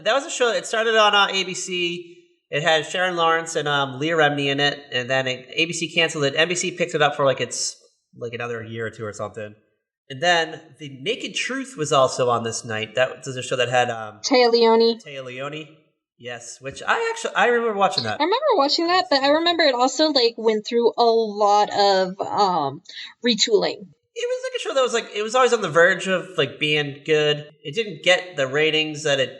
was a show. It started on ABC. It had Sharon Lawrence and Leah Remini in it, and then ABC canceled it. NBC picked it up for it's another year or two or something. And then The Naked Truth was also on this night. That was a show that had Taya Leone. Yes, which I remember watching that. I remember watching that, but I remember it also went through a lot of retooling. It was a show that was it was always on the verge of being good. It didn't get the ratings that it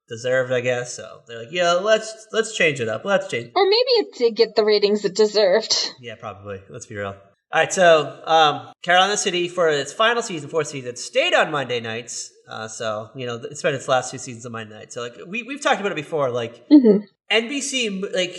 deserved, I guess. So they're yeah, let's change it up. Let's change. Or maybe it did get the ratings it deserved. Yeah, probably. Let's be real. All right, so Carolina City, for its final season, fourth season, stayed on Monday nights. So, it spent its last 2 seasons on Monday nights. So, like, we've talked about it before. Like, NBC, like,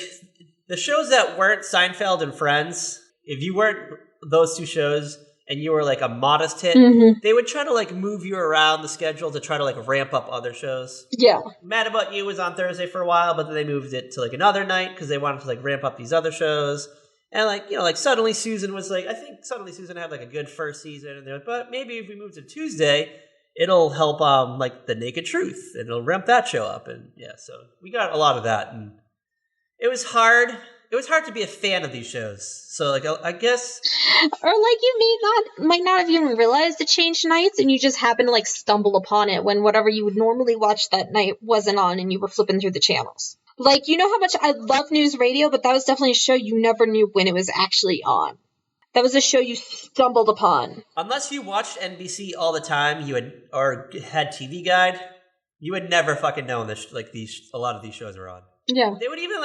the shows that weren't Seinfeld and Friends, if you weren't those 2 shows and you were, like, a modest hit, they would try to, like, move you around the schedule to try to, like, ramp up other shows. Yeah. Mad About You was on Thursday for a while, but then they moved it to, like, another night because they wanted to, like, ramp up these other shows. And, like, like, Suddenly Susan was, like, I think Suddenly Susan had, like, a good first season. And they're like, but maybe if we move to Tuesday, it'll help, like, The Naked Truth. And it'll ramp that show up. And, yeah, so we got a lot of that. And it was hard. It was hard to be a fan of these shows. So, like, I guess... Or, like, you might not have even realized it changed nights, and you just happened to, like, stumble upon it when whatever you would normally watch that night wasn't on, and you were flipping through the channels. Like, you know how much I love news radio, but that was definitely a show you never knew when it was actually on. That was a show you stumbled upon. Unless you watched NBC all the time, or had TV Guide, you would never fucking know a lot of these shows are on. Yeah. They would even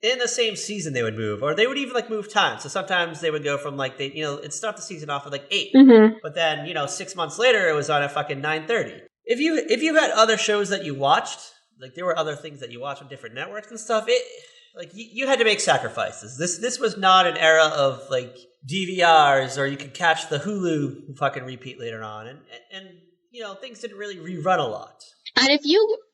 in the same season they would move, or they would even like move time. So sometimes they would go from like it'd start the season off at like 8, but then 6 months later it was on at fucking 9:30. If you had other shows that you watched, like there were other things that you watched on different networks and stuff, you had to make sacrifices. This was not an era of like DVRs, or you could catch the Hulu fucking repeat later on, and things didn't really rerun a lot.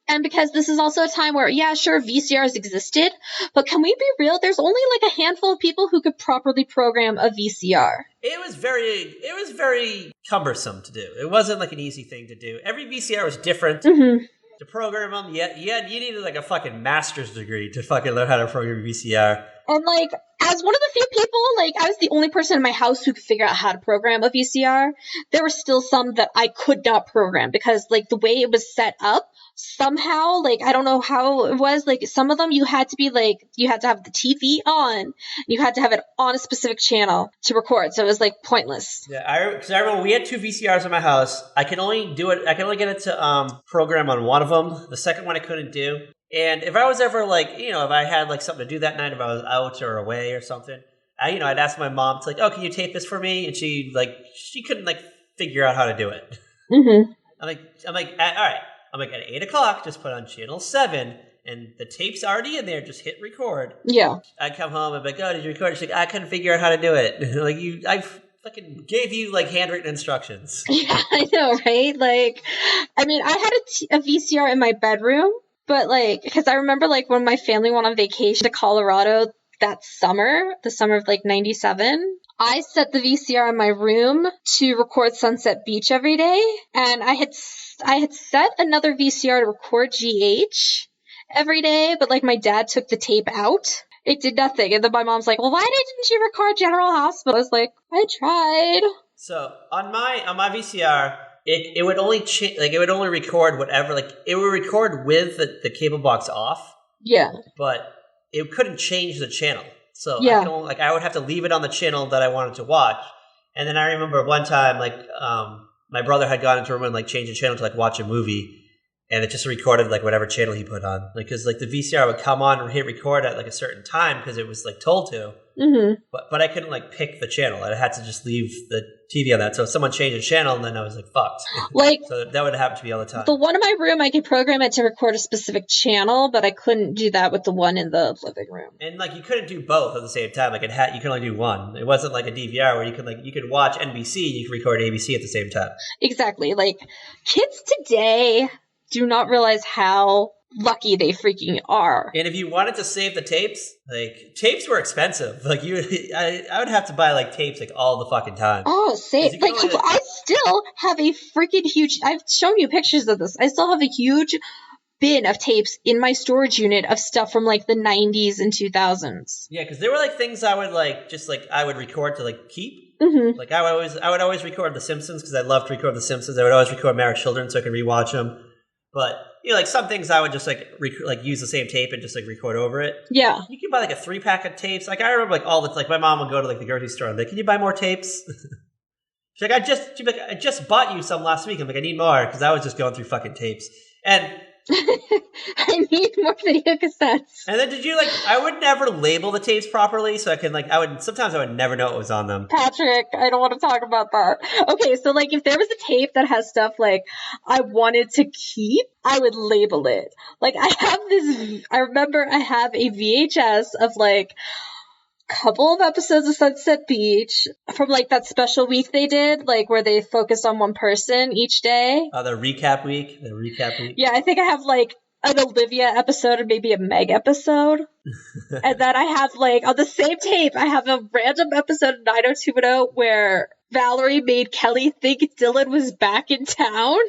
And because this is also a time where, yeah, sure, VCRs existed, but can we be real? There's only like a handful of people who could properly program a VCR. It was very cumbersome to do. It wasn't like an easy thing to do. Every VCR was different. To program them, you needed like a fucking master's degree to fucking learn how to program a VCR. And like, as one of the few people, like, I was the only person in my house who could figure out how to program a VCR. There were still some that I could not program because, like, the way it was set up, somehow, like, I don't know how it was, like, some of them you had to have the TV on, you had to have it on a specific channel to record, so it was, like, pointless. Yeah, because I remember we had 2 VCRs in my house. I could only get it to program on one of them. The second one I couldn't do. And if I was ever like, if I had like something to do that night, if I was out or away or something, I'd ask my mom to like, oh, can you tape this for me? And she couldn't like figure out how to do it. I'm like, all right. I'm like, at 8 o'clock, just put on channel 7, and the tape's already in there. Just hit record. Yeah. I'd come home and be like, oh, did you record? She's like, I couldn't figure out how to do it. Like I fucking gave you like handwritten instructions. Yeah, I know, right? Like, I mean, I had a VCR in my bedroom. But, like, because I remember, like, when my family went on vacation to Colorado that summer, the summer of, like, 97, I set the VCR in my room to record Sunset Beach every day. And I had set another VCR to record GH every day, but, like, my dad took the tape out. It did nothing. And then my mom's like, well, why didn't you record General Hospital? I was like, I tried. So, on my VCR... It would only it would only record whatever, like it would record with the cable box off. Yeah. But it couldn't change the channel. So yeah. I would have to leave it on the channel that I wanted to watch. And then I remember one time like my brother had gone into a room and like changed the channel to like watch a movie, and it just recorded like whatever channel he put on. Like cuz like the VCR would come on and hit record at like a certain time because it was like told to. But I couldn't like pick the channel. I had to just leave the TV on that. So if someone changed a channel, then I was like fucked. Like so that would happen to me all the time. The one in my room, I could program it to record a specific channel, but I couldn't do that with the one in the living room. And like you couldn't do both at the same time. Like you could only do one. It wasn't like a DVR where you could watch NBC and you could record ABC at the same time. Exactly. Like kids today do not realize how lucky they freaking are. And if you wanted to save the tapes, like tapes were expensive. Like I would have to buy like tapes like all the fucking time. Oh, save! Like I still have a freaking huge. I've shown you pictures of this. I still have a huge bin of tapes in my storage unit of stuff from like the 90s and 2000s. Yeah, because there were like things I would like just like I would record to like keep. Like I would always record The Simpsons because I loved to record The Simpsons. I would always record Married Children so I could rewatch them. But like some things I would just like use the same tape and just like record over it. Yeah, you can buy like a 3-pack of tapes. Like I remember like all the like my mom would go to like the grocery store and be like, "Can you buy more tapes?" She's like, I just bought you some last week. I'm like, I need more because I was just going through fucking tapes. And I need more video cassettes. And then did you I would never label the tapes properly, so I can sometimes I would never know what was on them. Patrick, I don't want to talk about that. Okay, so if there was a tape that has stuff I wanted to keep, I would label it. I remember I have a VHS of couple of episodes of Sunset Beach from that special week they did, where they focused on one person each day. Oh, the recap week. Yeah, I think I have an Olivia episode or maybe a Meg episode. And then I have on the same tape, I have a random episode of 90210 where Valerie made Kelly think Dylan was back in town.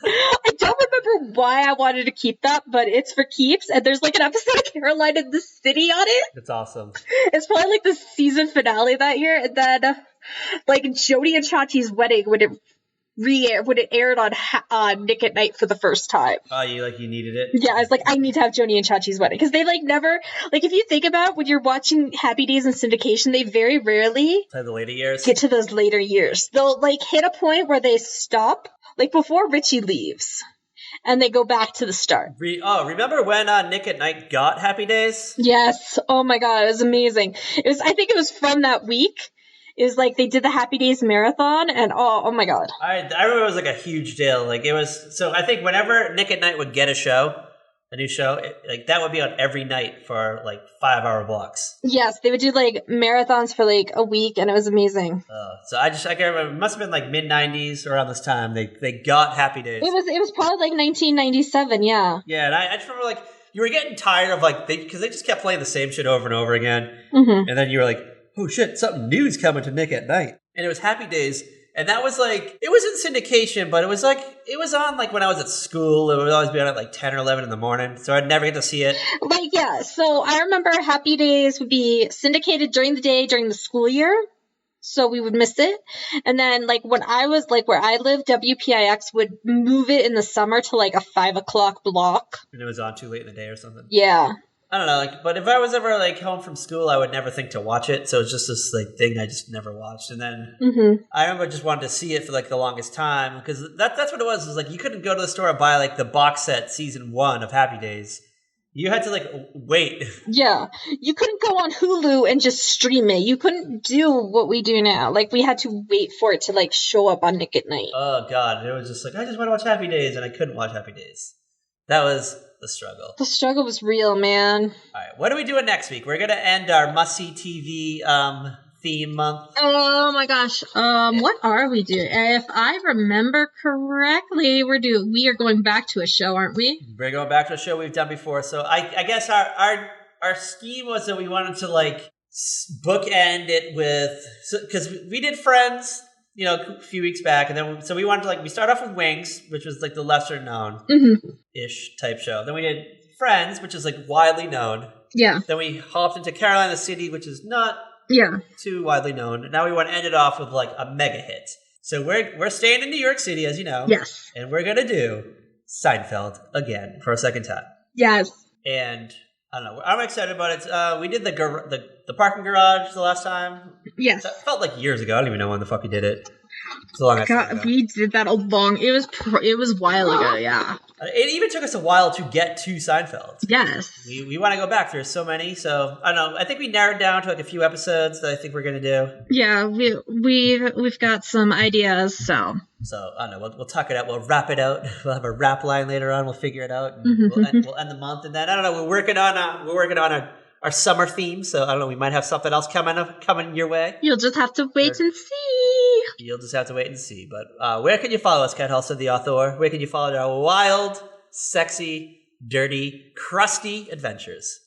I don't remember why I wanted to keep that, but it's for keeps. And there's an episode of Caroline in the City on it. That's awesome. It's probably the season finale that year. And then Jody and Chachi's wedding when it aired on Nick at Night for the first time. Oh, you needed it? Yeah, I was I need to have Jody and Chachi's wedding. Because they never, if you think about when you're watching Happy Days in syndication, they very rarely the later years get to those later years. They'll hit a point where they stop. Before Richie leaves, and they go back to the start. Remember when Nick at Night got Happy Days? Yes. Oh my God, it was amazing. I think it was from that week. It was they did the Happy Days marathon, and oh my God. I remember it was a huge deal. It was, so I think whenever Nick at Night would get a new show, that would be on every night for 5-hour blocks. Yes, they would do marathons for a week, and it was amazing. So I can't remember. It must have been mid-90s around this time. They got Happy Days. It was probably 1997. Yeah. Yeah, and I just remember you were getting tired of because they just kept playing the same shit over and over again, and then you were oh shit, something new's coming to Nick at Night, and it was Happy Days. And that was it was in syndication, but it was it was on when I was at school. It would always be on at 10 or 11 in the morning, so I'd never get to see it. Yeah, so I remember Happy Days would be syndicated during the day during the school year, so we would miss it. And then when I was where I lived, WPIX would move it in the summer to a 5 o'clock block. And it was on too late in the day or something. Yeah. I don't know, but if I was ever home from school, I would never think to watch it. So it's just this thing I just never watched. And then I remember I just wanted to see it for the longest time, because that's what it was. It was you couldn't go to the store and buy the box set season 1 of Happy Days. You had to wait. Yeah, you couldn't go on Hulu and just stream it. You couldn't do what we do now. We had to wait for it to show up on Nick at Night. Oh God, it was just I just want to watch Happy Days, and I couldn't watch Happy Days. That was the struggle. The struggle was real, man. All right, what are we doing next week? We're going to end our must-see TV theme month. Oh my gosh. What are we doing? If I remember correctly, we are going back to a show, aren't we? We're going back to a show we've done before. So I guess our scheme was that we wanted to bookend it with, because we did Friends, a few weeks back, and then so we wanted to we start off with Wings, which was the lesser known ish type show. Then we did Friends, which is widely known. Yeah. Then we hopped into Caroline in the City, which is not too widely known. And now we want to end it off with a mega hit. So we're staying in New York City, as you know. Yes. And we're gonna do Seinfeld again for a second time. Yes. And I don't know. I'm excited about it. We did the parking garage the last time. Yes. It felt years ago. I don't even know when the fuck we did it. It's a long time ago. We did that it was a while ago, yeah. It even took us a while to get to Seinfeld. Yes. We want to go back. There's so many. So, I don't know. I think we narrowed down to a few episodes that I think we're going to do. Yeah, we've got some ideas, so. So, I don't know. We'll talk it out. We'll wrap it out. We'll have a rap line later on. We'll figure it out. And we'll end the month. And then, I don't know. We're working on our summer theme. So, I don't know. We might have something else coming your way. You'll just have to wait and see. You'll just have to wait and see. But where can you follow us, Kat Halstead, the author? Where can you follow our wild, sexy, dirty, crusty adventures?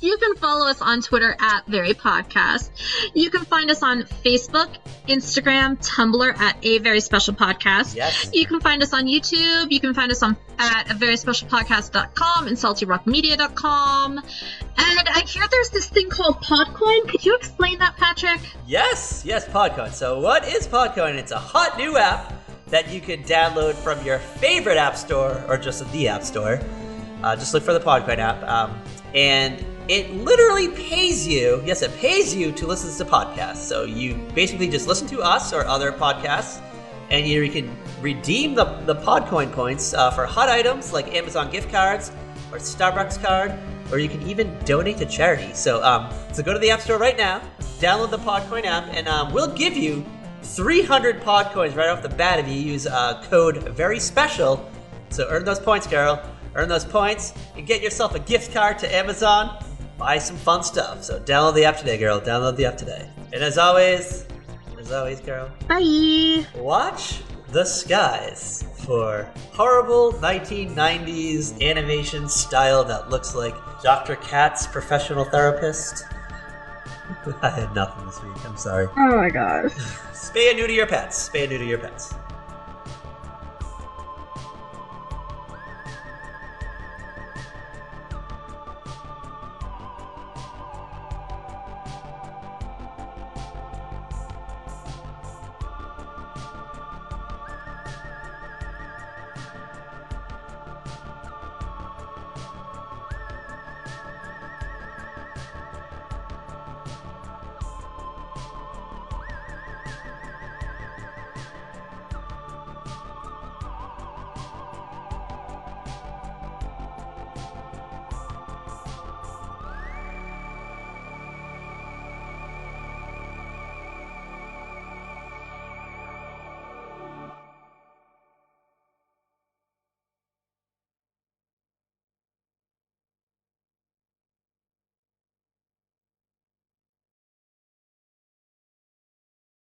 You can follow us on Twitter at Very Podcast. You can find us on Facebook, Instagram, Tumblr at A Very Special Podcast. Yes. You can find us on YouTube. You can find us at averyspecialpodcast.com and saltyrockmedia.com. And I hear there's this thing called Podcoin. Could you explain that, Patrick? Yes, Podcoin. So what is Podcoin? It's a hot new app that you can download from your favorite app store or just the app store. Just look for the Podcoin app. And it literally pays you, yes, it pays you to listen to podcasts. So you basically just listen to us or other podcasts, and you can redeem the Podcoin points for hot items like Amazon gift cards or Starbucks card, or you can even donate to charity. So go to the App Store right now, download the Podcoin app, and we'll give you 300 Podcoins right off the bat if you use code very special. So earn those points, girl. Earn those points and get yourself a gift card to Amazon. Buy some fun stuff. So download the app today, girl. Download the app today. And as always, girl. Bye. Watch the skies for horrible 1990s animation style that looks like Dr. Katz, professional therapist. I had nothing this week. I'm sorry. Oh my gosh. Spay and neuter your pets. Spay and neuter your pets.